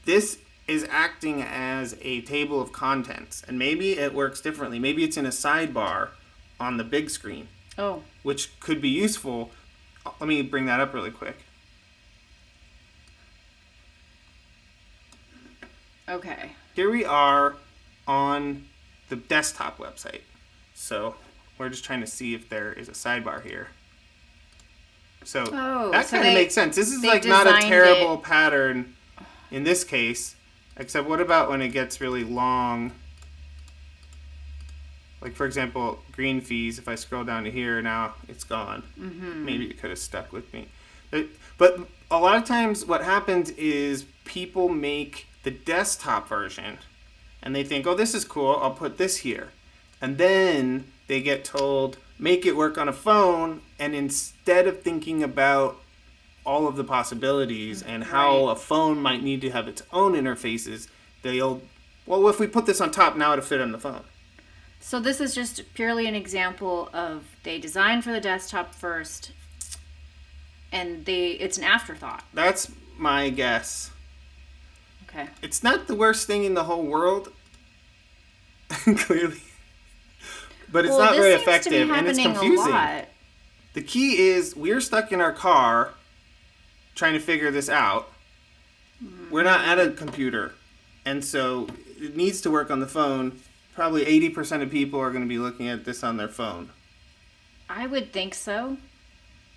this is acting as a table of contents, and maybe it works differently. Maybe it's in a sidebar on the big screen, Oh. which could be useful. Let me bring that up really quick. Okay. Here we are on the desktop website. So we're just trying to see if there is a sidebar here. So Oh, that so kind of they- makes sense. This is they like not a designed terrible it- pattern in this case, except what about when it gets really long? Like for example, green fees, if I scroll down to here, now it's gone. Maybe it could have stuck with me. But a lot of times what happens is people make the desktop version and they think, oh, this is cool, I'll put this here. And then they get told, make it work on a phone, and instead of thinking about all of the possibilities and how Right. a phone might need to have its own interfaces, they'll, well, if we put this on top, now it'll fit on the phone. So this is just purely an example of they designed for the desktop first, and it's an afterthought. That's my guess. Okay. It's not the worst thing in the whole world, clearly. But it's not very effective, and it's confusing. A lot. The key is we're stuck in our car trying to figure this out. We're not at a computer, and so it needs to work on the phone. probably 80% of people are going to be looking at this on their phone. I would think so.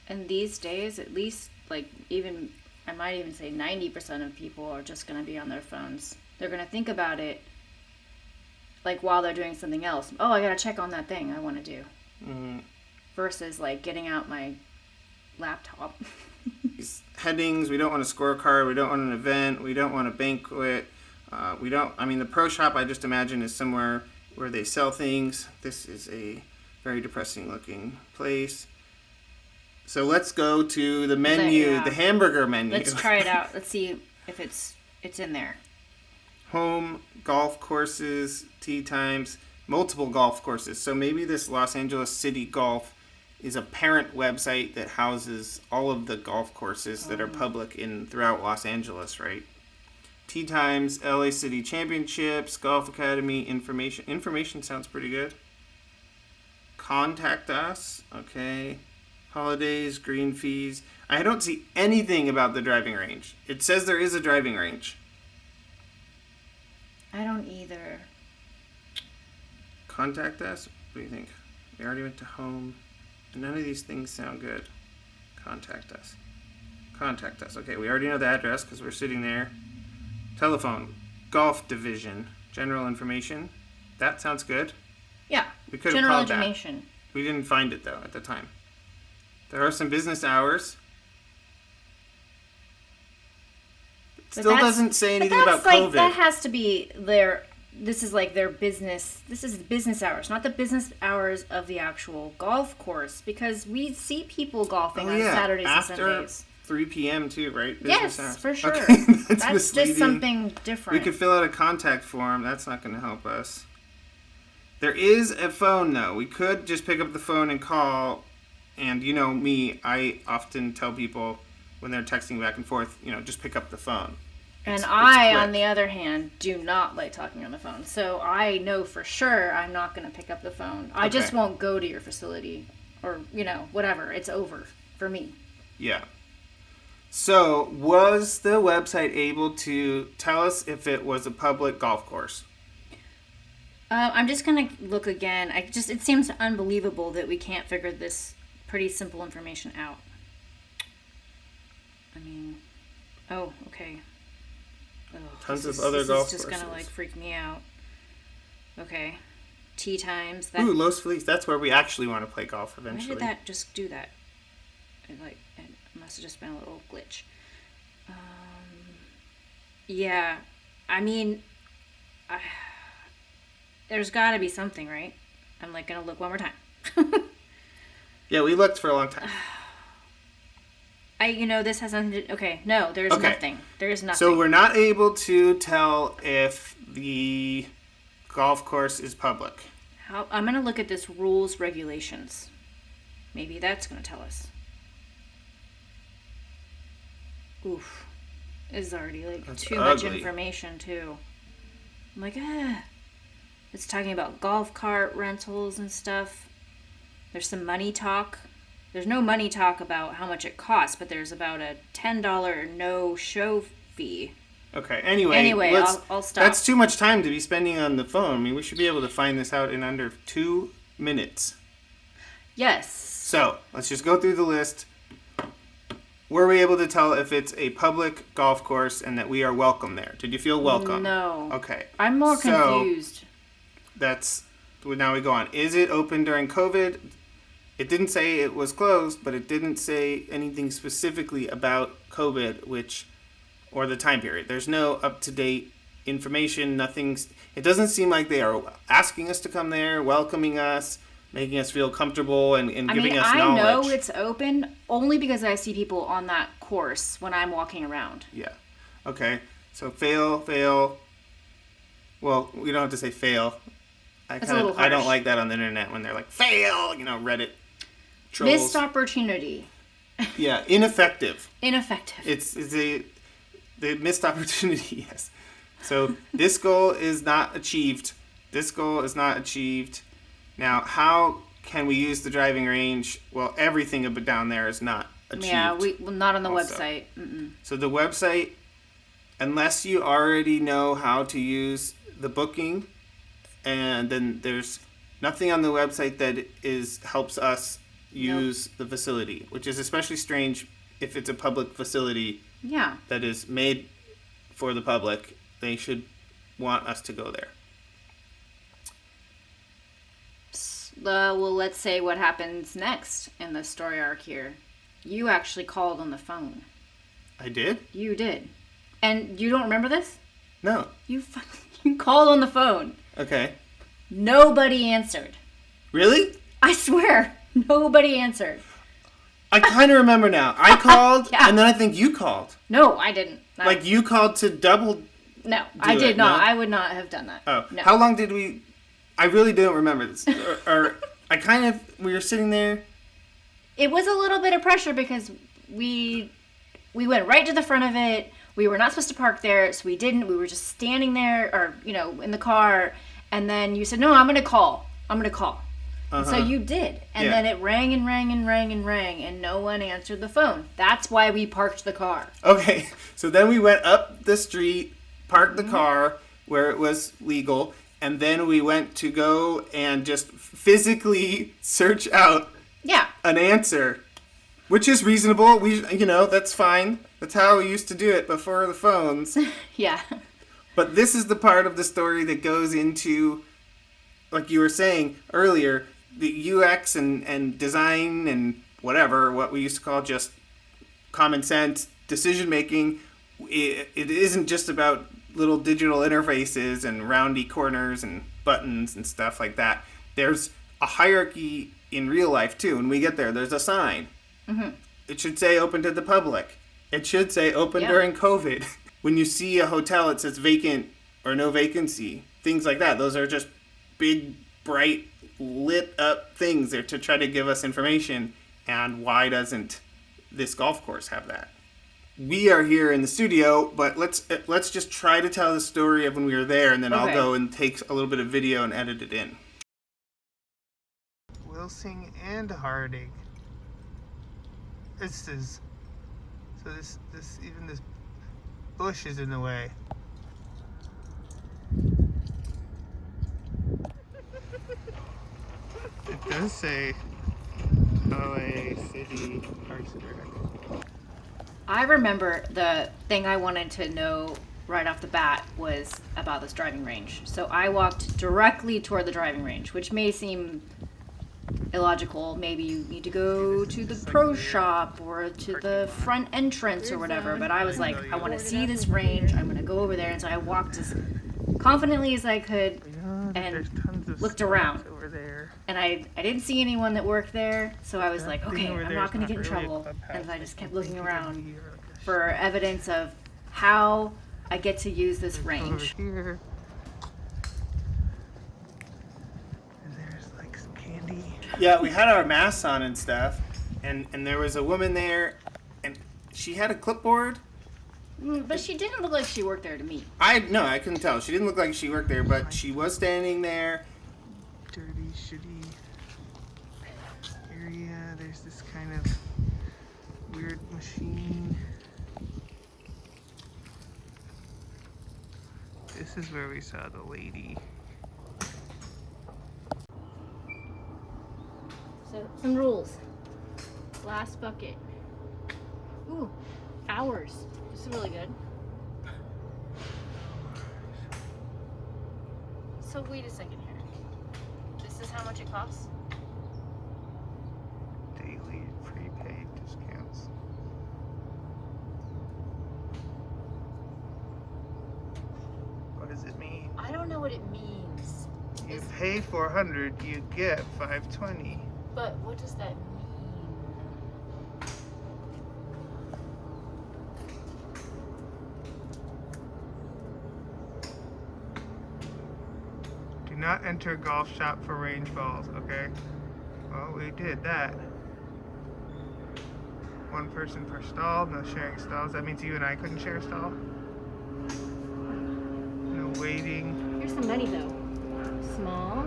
And these days, at least, like, even, I might even say 90% of people are just going to be on their phones. They're going to think about it, like, while they're doing something else. Oh, I got to check on that thing I want to do. Mm-hmm. Versus, like, getting out my laptop. These headings, we don't want a scorecard, we don't want an event, we don't want a banquet. The pro shop, I just imagine, is somewhere where they sell things. This is a very depressing looking place. So let's go to the menu, the hamburger menu. Let's try it out. Let's see if it's in there. Home, golf courses, tee times, multiple golf courses. So maybe this Los Angeles City Golf is a parent website that houses all of the golf courses that are public throughout Los Angeles, right? Tee times, LA City Championships, Golf Academy, information. Information sounds pretty good. Contact us, okay. Holidays, green fees. I don't see anything about the driving range. It says there is a driving range. I don't either. Contact us? What do you think? We already went to home. None of these things sound good. Contact us. Contact us. Okay, we already know the address because we're sitting there. Telephone. Golf division. General information. That sounds good. Yeah. We could have general called information. that. We didn't find it, though, at the time. There are some business hours. Still doesn't say anything about COVID. That has to be their... This is like their business. This is business hours, not the business hours of the actual golf course. Because we see people golfing on Saturdays and Sundays. After 3 p.m. too, right? Business hours. For sure. Okay, that's just something different. We could fill out a contact form. That's not going to help us. There is a phone, though. We could just pick up the phone and call. And you know me, I often tell people when they're texting back and forth, just pick up the phone. And I, on the other hand, do not like talking on the phone. So I know for sure I'm not going to pick up the phone. I just won't go to your facility or, whatever. It's over for me. Yeah. So was the website able to tell us if it was a public golf course? I'm just going to look again. It seems unbelievable that we can't figure this pretty simple information out. Okay. Tons of other golf courses. This is just gonna freak me out. Okay, tee times. Ooh, Los Feliz. That's where we actually want to play golf eventually. Why did that just do that? It must have just been a little glitch. Yeah, there's got to be something, right? I'm gonna look one more time. Yeah, we looked for a long time. This has nothing to... Okay, no, there's nothing. There is nothing. So we're not able to tell if the golf course is public. I'm going to look at this rules, regulations. Maybe that's going to tell us. Oof. This is already, that's too ugly. much information, too. I'm It's talking about golf cart rentals and stuff. There's some money talk. There's no money talk about how much it costs, but there's about a $10 no-show fee. Okay, anyway I'll stop. That's too much time to be spending on the phone. We should be able to find this out in under 2 minutes. Yes. So, let's just go through the list. Were we able to tell if it's a public golf course and that we are welcome there? Did you feel welcome? No. Okay. I'm more confused. Now we go on. Is it open during COVID? It didn't say it was closed, but it didn't say anything specifically about COVID, or the time period. There's no up-to-date information. It doesn't seem like they are asking us to come there, welcoming us, making us feel comfortable, and giving us knowledge. I know it's open only because I see people on that course when I'm walking around. Yeah. Okay. So fail. Well, we don't have to say fail. I don't like that on the internet when they're like, fail, Reddit. Trolls. Missed opportunity. Yeah, ineffective. It's the missed opportunity, yes. So this goal is not achieved. Now, how can we use the driving range? Well, everything down there is not achieved. Yeah, not on the website. Mm-mm. So the website, unless you already know how to use the booking and then there's nothing on the website that helps us use the facility, which is especially strange if it's a public facility Yeah. that is made for the public. They should want us to go there. Well, let's say what happens next in the story arc here. You actually called on the phone. I did? You did. And you don't remember this? No. You called on the phone. Okay. Nobody answered. Really? I swear, nobody answered. I kind of remember now. I called, Yeah. and then I think you called. No, I didn't. Like, you called to double... No, I did it, not. no? I would not have done that. Oh. No. How long did we... I really don't remember this. or I kind of... We were sitting there... It was a little bit of pressure because we went right to the front of it. We were not supposed to park there, so we didn't. We were just standing there, or, in the car. And then you said, no, I'm going to call. And so you did. And then it rang and rang and rang and rang, and no one answered the phone. That's why we parked the car. Okay, so then we went up the street, parked the car where it was legal, and then we went to go and just physically search out an answer, which is reasonable. That's fine. That's how we used to do it before the phones. Yeah. But this is the part of the story that goes into, like you were saying earlier, the UX and design and whatever, what we used to call just common sense decision making. It isn't just about little digital interfaces and roundy corners and buttons and stuff like that. There's a hierarchy in real life too. When we get there, there's a sign. Mm-hmm. It should say open to the public. It should say open during COVID. When you see a hotel, it says vacant or no vacancy. Things like that. Those are just big, bright, lit up things there to try to give us information. And why doesn't this golf course have that? We are here in the studio, but let's just try to tell the story of when we were there, and then I'll go and take a little bit of video and edit it in. Wilsing and Harding. This bush is in the way. It does say LA City Parks and Rec. I remember the thing I wanted to know right off the bat was about this driving range. So I walked directly toward the driving range, which may seem illogical. Maybe you need to go to the pro shop or to the front entrance or whatever. But I was like, I want to see this range. I'm going to go over there. And so I walked as confidently as I could and looked around. And I didn't see anyone that worked there. So I was like, okay, I'm not going to get in trouble. And I just kept looking around for evidence of how I get to use this range. Yeah, we had our masks on and stuff, and there was a woman there, and she had a clipboard. But she didn't look like she worked there to me. I couldn't tell. She didn't look like she worked there, but she was standing there. Dirty, shitty area. There's this kind of weird machine. This is where we saw the lady. So, some rules. Last bucket. Ooh, hours. This is really good. So wait a second here. This is how much it costs? Daily prepaid discounts. What does it mean? I don't know what it means. You pay $400, you get $520. But what does that mean? Do not enter golf shop for range balls, okay? Well, we did that. One person per stall, no sharing stalls. That means you and I couldn't share a stall. No waiting. Here's some money though. Small.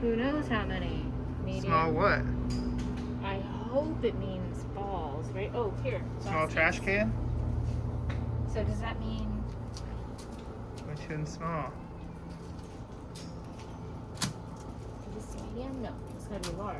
Who knows how many? Medium. Small what? I hope it means balls, right? Oh, here. Small trash can? So does that mean... Which one's small? Medium? No, it's gotta be large.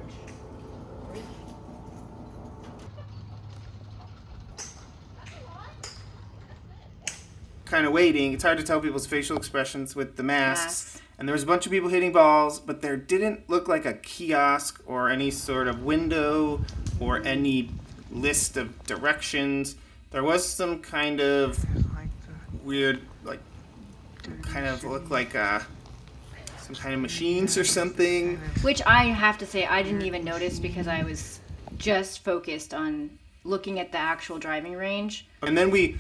Kind of waiting. It's hard to tell people's facial expressions with the masks. Masks. And there was a bunch of people hitting balls, but there didn't look like a kiosk or any sort of window or any list of directions. There was some kind of weird, like, kind of looked like some kind of machines or something. Which I have to say I didn't even notice because I was just focused on looking at the actual driving range. And then we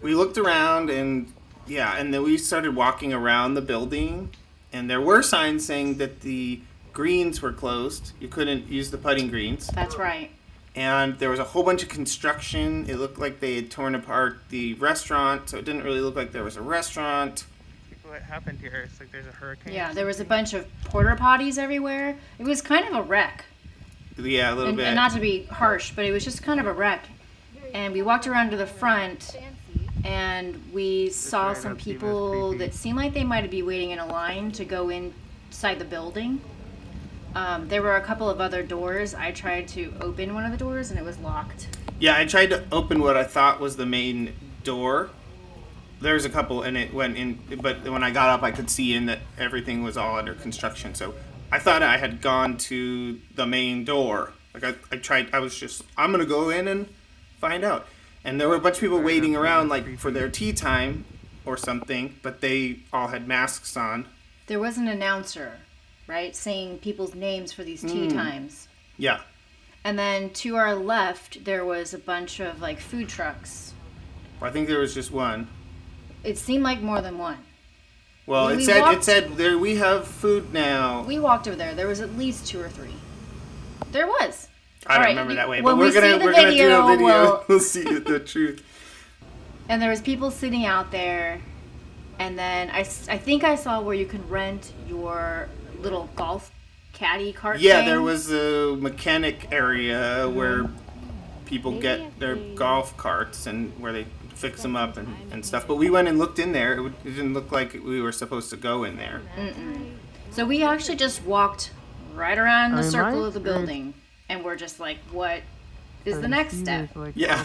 looked around and then we started walking around the building, and there were signs saying that the greens were closed. You couldn't use the putting greens. That's right. And there was a whole bunch of construction. It looked like they had torn apart the restaurant, so it didn't really look like there was a restaurant. What happened here? It's like there's a hurricane. Yeah, there was a bunch of porta potties everywhere. It was kind of a wreck. Yeah, a little bit. And not to be harsh, but it was just kind of a wreck. And we walked around to the front, and we saw some people that seemed like they might be waiting in a line to go inside the building. There were a couple of other doors. I tried to open one of the doors, and it was locked. Yeah, I tried to open what I thought was the main door. There's a couple, and it went in, but when I got up, I could see in that everything was all under construction. So I thought I had gone to the main door. Like I'm going to go in and find out. And there were a bunch of people waiting around, like, for their tea time or something, but they all had masks on. There was an announcer, right, saying people's names for these tea times. Yeah. And then to our left, there was a bunch of, like, food trucks. I think there was just one. It seemed like more than one. Well, it said there we have food now. We walked over there. There was at least 2 or 3. There was. I don't remember that way, but we're gonna do a video. We'll see the truth. And there was people sitting out there, and then I think I saw where you could rent your little golf caddy cart. Yeah, thing. there was a mechanic area where people get their golf carts and where they fix them up and stuff. But we went and looked in there. It didn't look like we were supposed to go in there. Mm-mm. So we actually just walked right around the circle of the building, and we're just like, what is the next step? Yeah.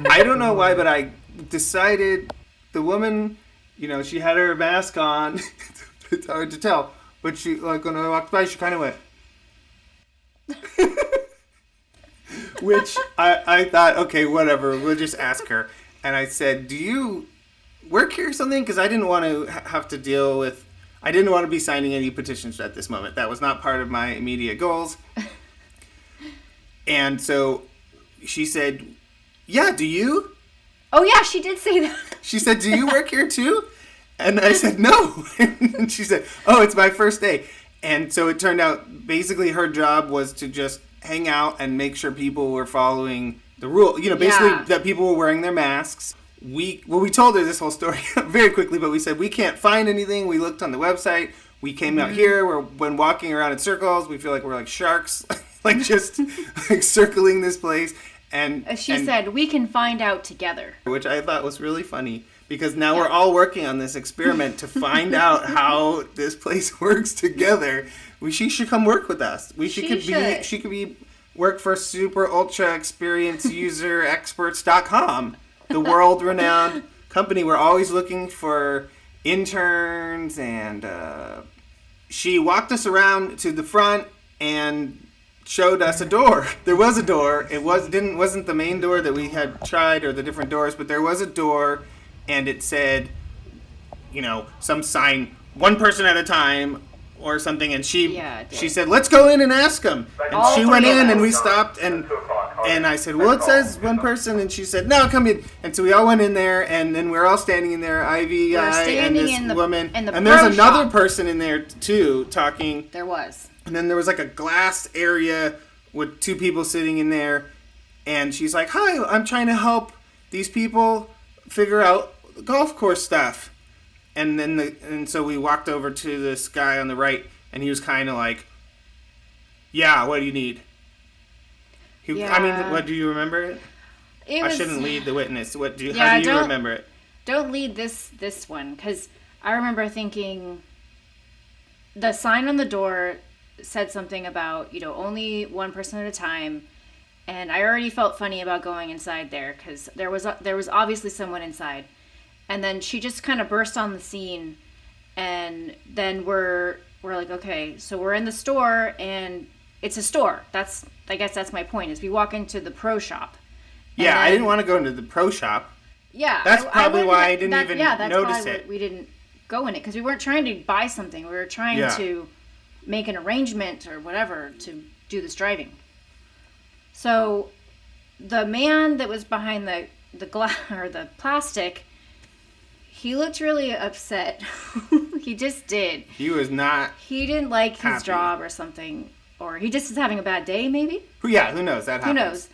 I don't know why, but I decided the woman, she had her mask on. It's hard to tell. But she, like, when I walked by, she kind of went. Which I thought, okay, whatever, we'll just ask her. And I said, do you work here or something? Because I didn't want to have to deal with, I didn't want to be signing any petitions at this moment. That was not part of my immediate goals. And so she said, yeah, do you? Oh, yeah, she did say that. She said, do you work here too? And I said, no. And she said, oh, it's my first day. And so it turned out basically her job was to just hang out and make sure people were following the rule. Basically that people were wearing their masks. We told her this whole story very quickly, but we said, we can't find anything. We looked on the website. We came out here. When walking around in circles, we feel like we're like sharks, like just like circling this place. And she said, we can find out together. Which I thought was really funny. Because now we're all working on this experiment to find out how this place works together. She should come work with us. She could work for super ultra experienced user experts.com, the world renowned company. We're always looking for interns, and she walked us around to the front and showed us a door. There was a door. It wasn't the main door that we had tried or the different doors, but there was a door. And it said, some sign, one person at a time or something. And she said, let's go in and ask them. And she went in and we stopped. And I said, well, it says one person. And she said, no, come in. And so we all went in there. And then we're all standing in there, Ivy, and this woman. And there's another person in there, too, talking. There was. And then there was like a glass area with 2 people sitting in there. And she's like, hi, I'm trying to help these people figure out golf course stuff. And so we walked over to this guy on the right, and he was kind of like, yeah, what do you need? What do you remember it? I shouldn't lead the witness. How do you remember it? Don't lead this one, because I remember thinking the sign on the door said something about, only one person at a time. And I already felt funny about going inside there because there was obviously someone inside. And then she just kind of burst on the scene, and then we're like, okay, so we're in the store, and it's a store. I guess that's my point. Is we walk into the pro shop. Yeah, I didn't want to go into the pro shop. Yeah, that's probably why I didn't even notice it. We didn't go in it because we weren't trying to buy something. We were trying to make an arrangement or whatever to do this driving. So, the man that was behind the glass or the plastic, he looked really upset. He just did. He was not. He didn't like happy. His job or something, or he just is having a bad day, maybe. Yeah, who knows? That happens. Who knows?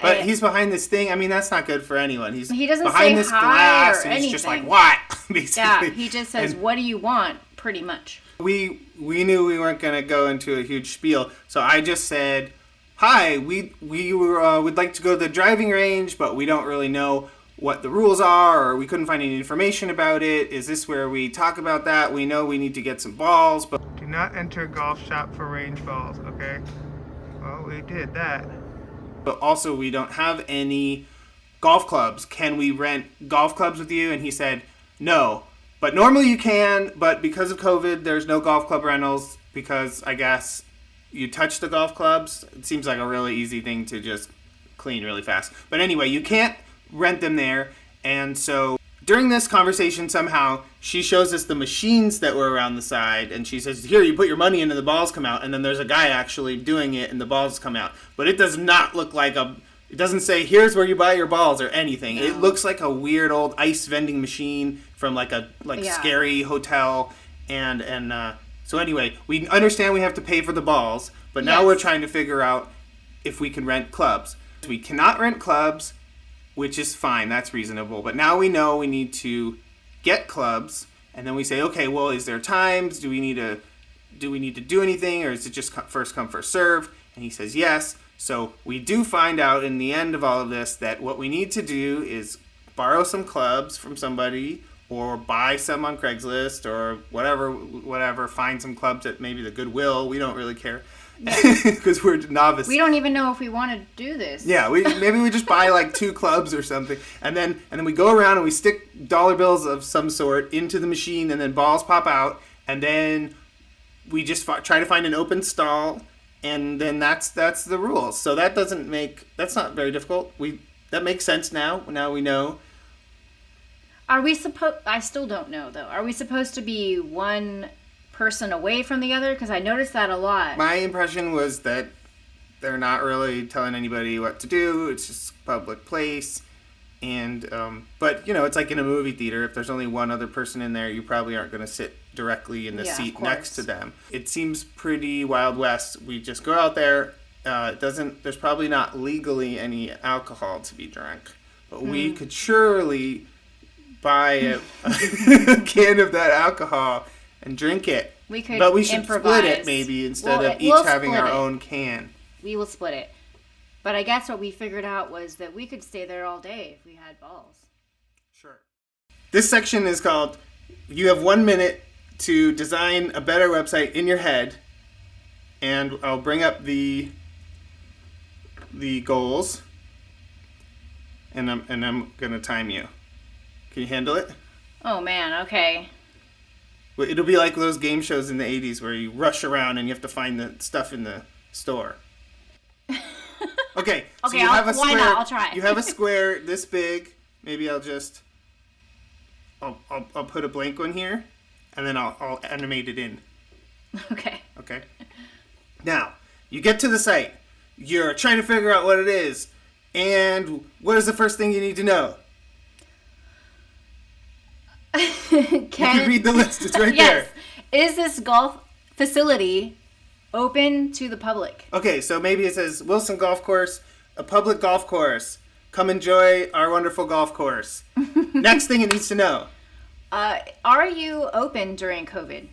But he's behind this thing. I mean, that's not good for anyone. He doesn't behind say this hi glass, or and he's anything. just like, "What?" Basically. Yeah, he just says, "What do you want?" Pretty much. We knew we weren't going to go into a huge spiel, so I just said, "Hi, we would like to go to the driving range, but we don't really know what the rules are, or we couldn't find any information about it. Is this where we talk about that? We know we need to get some balls, but do not enter golf shop for range balls, okay?" Well, we did that. But also, we don't have any golf clubs. Can we rent golf clubs with you? And he said, no. But normally you can, but because of COVID, there's no golf club rentals because I guess you touch the golf clubs. It seems like a really easy thing to just clean really fast. But anyway, you can't rent them there. And so during this conversation, somehow, she shows us the machines that were around the side, and she says, here, you put your money in and the balls come out, and then there's a guy actually doing it, and the balls come out. But it does not look like it doesn't say, here's where you buy your balls or anything. No. It looks like a weird old ice vending machine from like a scary hotel, and so anyway, we understand we have to pay for the balls, but now we're trying to figure out if we can rent clubs. We cannot rent clubs, which is fine, that's reasonable. But now we know we need to get clubs, and then we say, okay, well, is there times? Do we need to do anything, or is it just first come, first serve? And he says yes. So we do find out in the end of all of this that what we need to do is borrow some clubs from somebody, or buy some on Craigslist, or whatever. Find some clubs at maybe the Goodwill. We don't really care. Because we're novice. We don't even know if we want to do this. Yeah, maybe we just buy like 2 clubs or something, and then we go around and we stick dollar bills of some sort into the machine, and then balls pop out, and then we just try to find an open stall, and then that's the rules. So that's not very difficult. That makes sense now. Now we know. Are we supposed? I still don't know though. Are we supposed to be one person away from the other? Because I noticed that a lot. My impression was that they're not really telling anybody what to do. It's just a public place. And but it's like in a movie theater. If there's only one other person in there, you probably aren't going to sit directly in the seat next to them. It seems pretty Wild West. We just go out there. There's probably not legally any alcohol to be drunk, but we could surely buy a can of that alcohol and drink it. We could But we should improvise. Split it maybe instead of each having our own can. We will split it. But I guess what we figured out was that we could stay there all day if we had balls. Sure. This section is called, you have 1 minute to design a better website in your head. And I'll bring up the goals. And I'm going to time you. Can you handle it? Oh man, okay. It'll be like those game shows in the 80s where you rush around and you have to find the stuff in the store. Okay, so you have a square. Why not? I'll try. You have a square this big. Maybe I'll put a blank one here, and then I'll animate it in. Okay. Okay. Now, you get to the site. You're trying to figure out what it is. And what is the first thing you need to know? You can read the list. It's right there. Is this golf facility open to the public? Okay, so maybe it says Wilson Golf Course, a public golf course. Come enjoy our wonderful golf course. Next thing it needs to know. Are you open during COVID?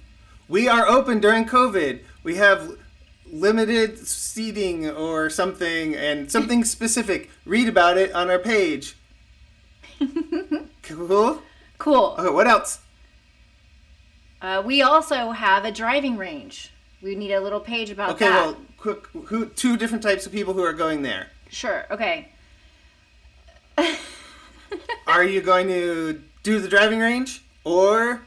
We are open during COVID. We have limited seating or something, and something specific. Read about it on our page. Cool? Cool. Okay, what else? We also have a driving range. We need a little page about Okay, that. well, quick, two different types of people who are going there. Sure. Okay. Are you going to do the driving range or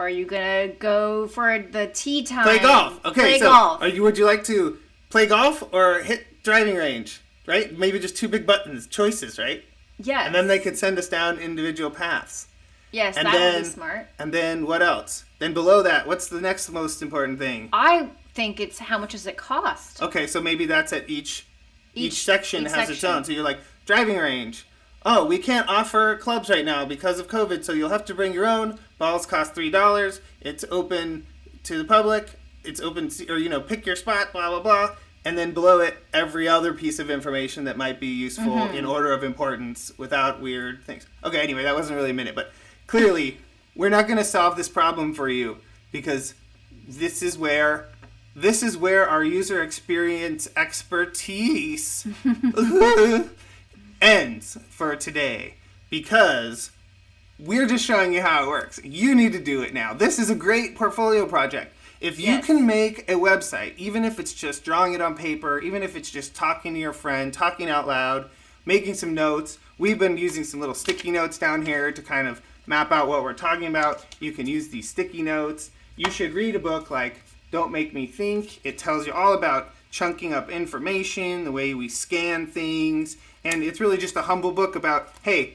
Are you gonna go for the tea time? play golf? Okay, play so golf. would you like to play golf or hit driving range? Right? Maybe just two big buttons, choices, right? Yes. And then they could send us down individual paths. Yes, And that then, would be smart. And then what else? Then below that, what's the next most important thing? I think it's how much does it cost? Okay, so maybe that's at each section each has its section. own. So you're like, driving range. Oh, we can't offer clubs right now because of COVID, so you'll have to bring your own. Balls cost $3. It's open to the public. It's open, or, pick your spot, blah, blah, blah. And then below it, every other piece of information that might be useful in order of importance without weird things. Okay, anyway, that wasn't really a minute, but clearly, we're not going to solve this problem for you because this is where our user experience expertise ends for today, because we're just showing you how it works. You need to do it now. This is a great portfolio project. If you can make a website, even if it's just drawing it on paper, even if it's just talking to your friend, talking out loud, making some notes. We've been using some little sticky notes down here to kind of map out what we're talking about. You can use these sticky notes. You should read a book like Don't Make Me Think. It tells you all about chunking up information, the way we scan things, and it's really just a humble book about, hey,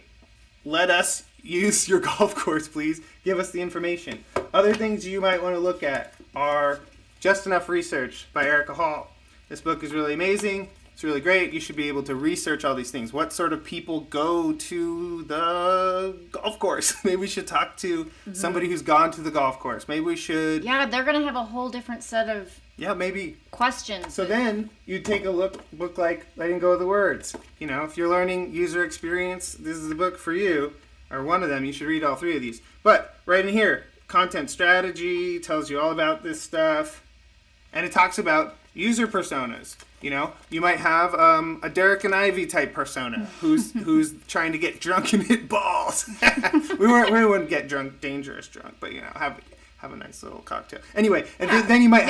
let us use your golf course, please. Give us the information. Other things you might want to look at are Just Enough Research by Erica Hall. This book is really amazing. It's really great. You should be able to research all these things. What sort of people go to the golf course? Maybe we should talk to somebody who's gone to the golf course. Maybe we should... Yeah, they're going to have a whole different set of maybe questions. So then you take a book like Letting Go of the Words. If you're learning user experience, this is the book for you, or one of them. You should read all three of these. But right in here, Content Strategy tells you all about this stuff, and it talks about user personas. You might have a Derek and Ivy type persona who's trying to get drunk and hit balls. we wouldn't get dangerous drunk, but have a nice little cocktail. Anyway, and then you might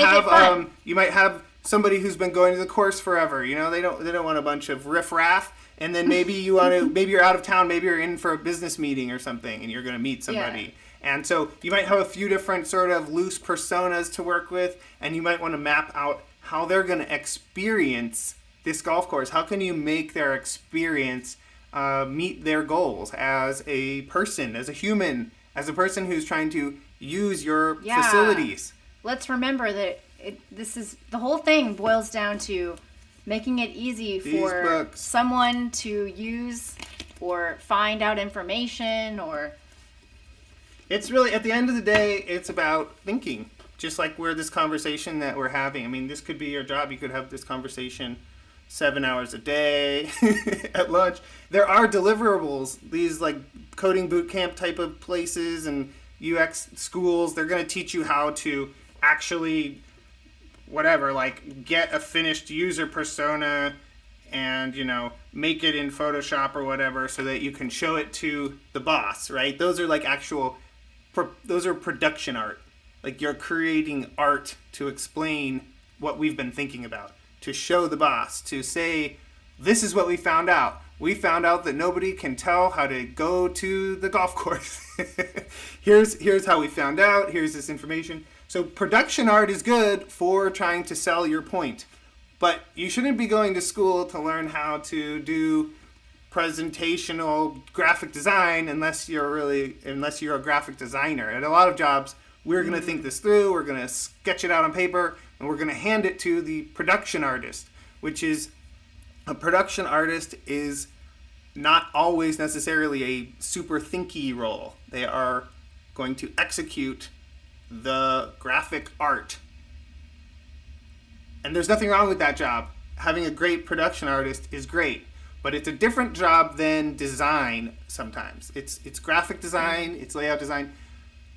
have somebody who's been going to the course forever. They don't want a bunch of riffraff. And then maybe you're out of town, maybe you're in for a business meeting or something, and you're going to meet somebody. Yeah. And so you might have a few different sort of loose personas to work with, and you might want to map out how they're going to experience this golf course. How can you make their experience meet their goals as a person, as a human, as a person who's trying to use your facilities? Let's remember that the whole thing boils down to making it easy for someone to use or find out information or... It's really, at the end of the day, it's about thinking. Just like this conversation that we're having. I mean, this could be your job. You could have this conversation 7 hours a day at lunch. There are deliverables, these like coding boot camp type of places and UX schools. They're going to teach you how to actually, get a finished user persona and, make it in Photoshop or whatever so that you can show it to the boss, right? Those are those are production art. Like you're creating art to explain what we've been thinking about, to show the boss, to say, this is what we found out. We found out that nobody can tell how to go to the golf course. Here's how we found out. Here's this information. So production art is good for trying to sell your point. But you shouldn't be going to school to learn how to do presentational graphic design unless you're a graphic designer. At a lot of jobs, we're going to think this through, we're going to sketch it out on paper, and we're going to hand it to the production artist, which is, a production artist is not always necessarily a super thinky role. They are going to execute the graphic art. And there's nothing wrong with that job. Having a great production artist is great. But it's a different job than design sometimes. It's graphic design, it's layout design.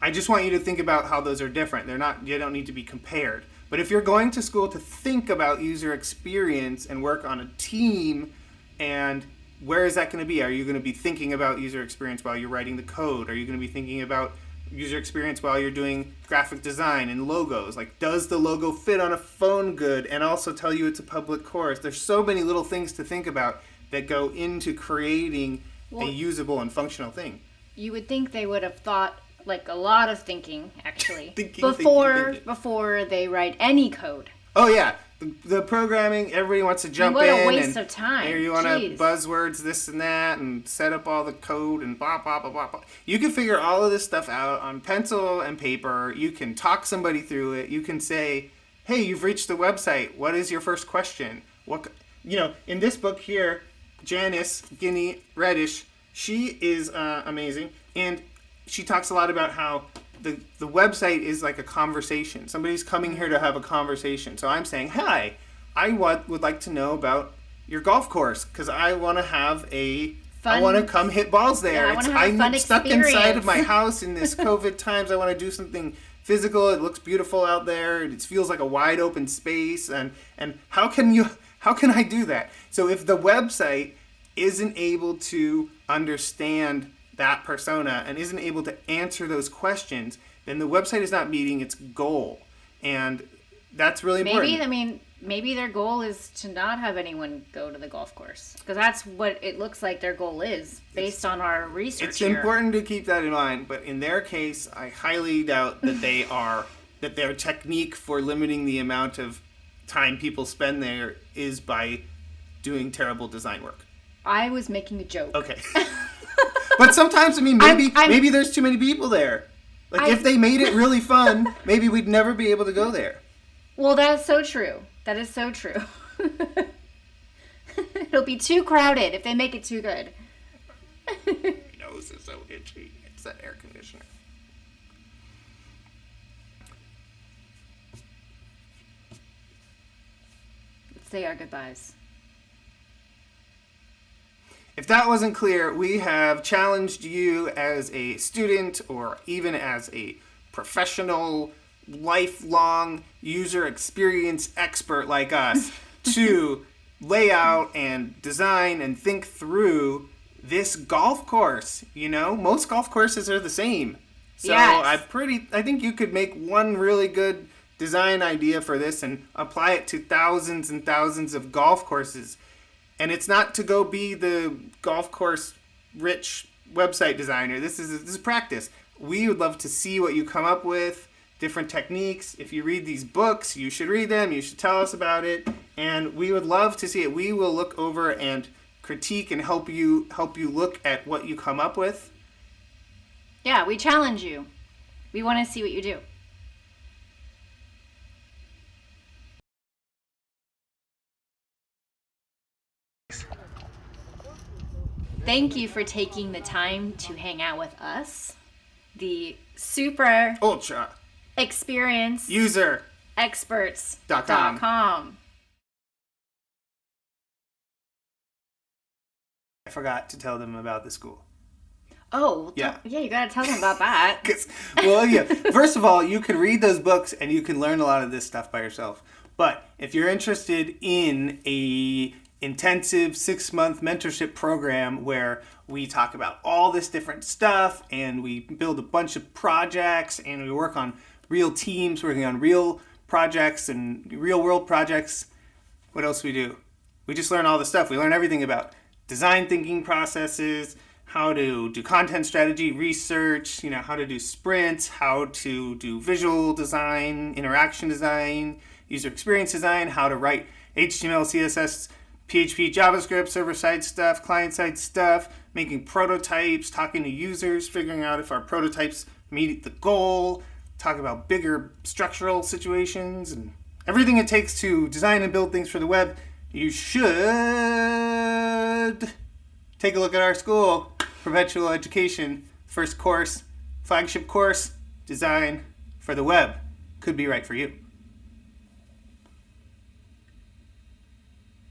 I just want you to think about how those are different. You don't need to be compared. But if you're going to school to think about user experience and work on a team, and where is that going to be? Are you going to be thinking about user experience while you're writing the code? Are you going to be thinking about user experience while you're doing graphic design and logos. Like, does the logo fit on a phone good and also tell you it's a public course? There's so many little things to think about that go into creating a usable and functional thing. You would think they would have thought, like, a lot of thinking, actually, Thinking. before they write any code. Oh, yeah. The programming, everybody wants to jump in. What a waste of time. Here you want to buzzwords, this and that, and set up all the code and blah, blah, blah, blah, blah. You can figure all of this stuff out on pencil and paper. You can talk somebody through it. You can say, hey, you've reached the website. What is your first question? In this book here, Janice Guinea Reddish, she is amazing. And she talks a lot about how the website is like a conversation. Somebody's coming here to have a conversation. So I'm saying, hi, I would like to know about your golf course because I want to have I want to come hit balls there. Yeah, I'm stuck inside of my house in this COVID times. I want to do something physical. It looks beautiful out there. It feels like a wide open space. And how can I do that? So if the website isn't able to understand that persona and isn't able to answer those questions, then the website is not meeting its goal. And that's really important. Maybe their goal is to not have anyone go to the golf course. Because that's what it looks like their goal is, based on our research. It's important to keep that in mind, but in their case, I highly doubt that that their technique for limiting the amount of time people spend there is by doing terrible design work. I was making a joke. Okay. But sometimes, maybe there's too many people there. Like, if they made it really fun, maybe we'd never be able to go there. Well, that is so true. That is so true. It'll be too crowded if they make it too good. My nose is so itchy. It's that air conditioner. Let's say our goodbyes. If that wasn't clear, we have challenged you as a student or even as a professional, lifelong user experience expert like us to lay out and design and think through this golf course. Most golf courses are the same. So yes. I think you could make one really good design idea for this and apply it to thousands and thousands of golf courses. And it's not to go be the golf course rich website designer. This is practice. We would love to see what you come up with, different techniques. If you read these books, you should read them. You should tell us about it. And we would love to see it. We will look over and critique and help you look at what you come up with. Yeah, we challenge you. We want to see what you do. Thank you for taking the time to hang out with us, the super ultra experience user experts.com. I forgot to tell them about the school. Oh, yeah, you gotta tell them about that. First of all, you can read those books and you can learn a lot of this stuff by yourself. But if you're interested in a intensive 6-month mentorship program where we talk about all this different stuff and we build a bunch of projects and we work on real teams working on real projects and real world projects, what else we do? We just learn all the stuff. We learn everything about design thinking processes, how to do content strategy, research, how to do sprints, how to do visual design, interaction design, user experience design, how to write HTML, CSS, PHP, JavaScript, server-side stuff, client-side stuff, making prototypes, talking to users, figuring out if our prototypes meet the goal, talk about bigger structural situations, and everything it takes to design and build things for the web. You should take a look at our school, Perpetual Education, first course, flagship course, design for the web. Could be right for you.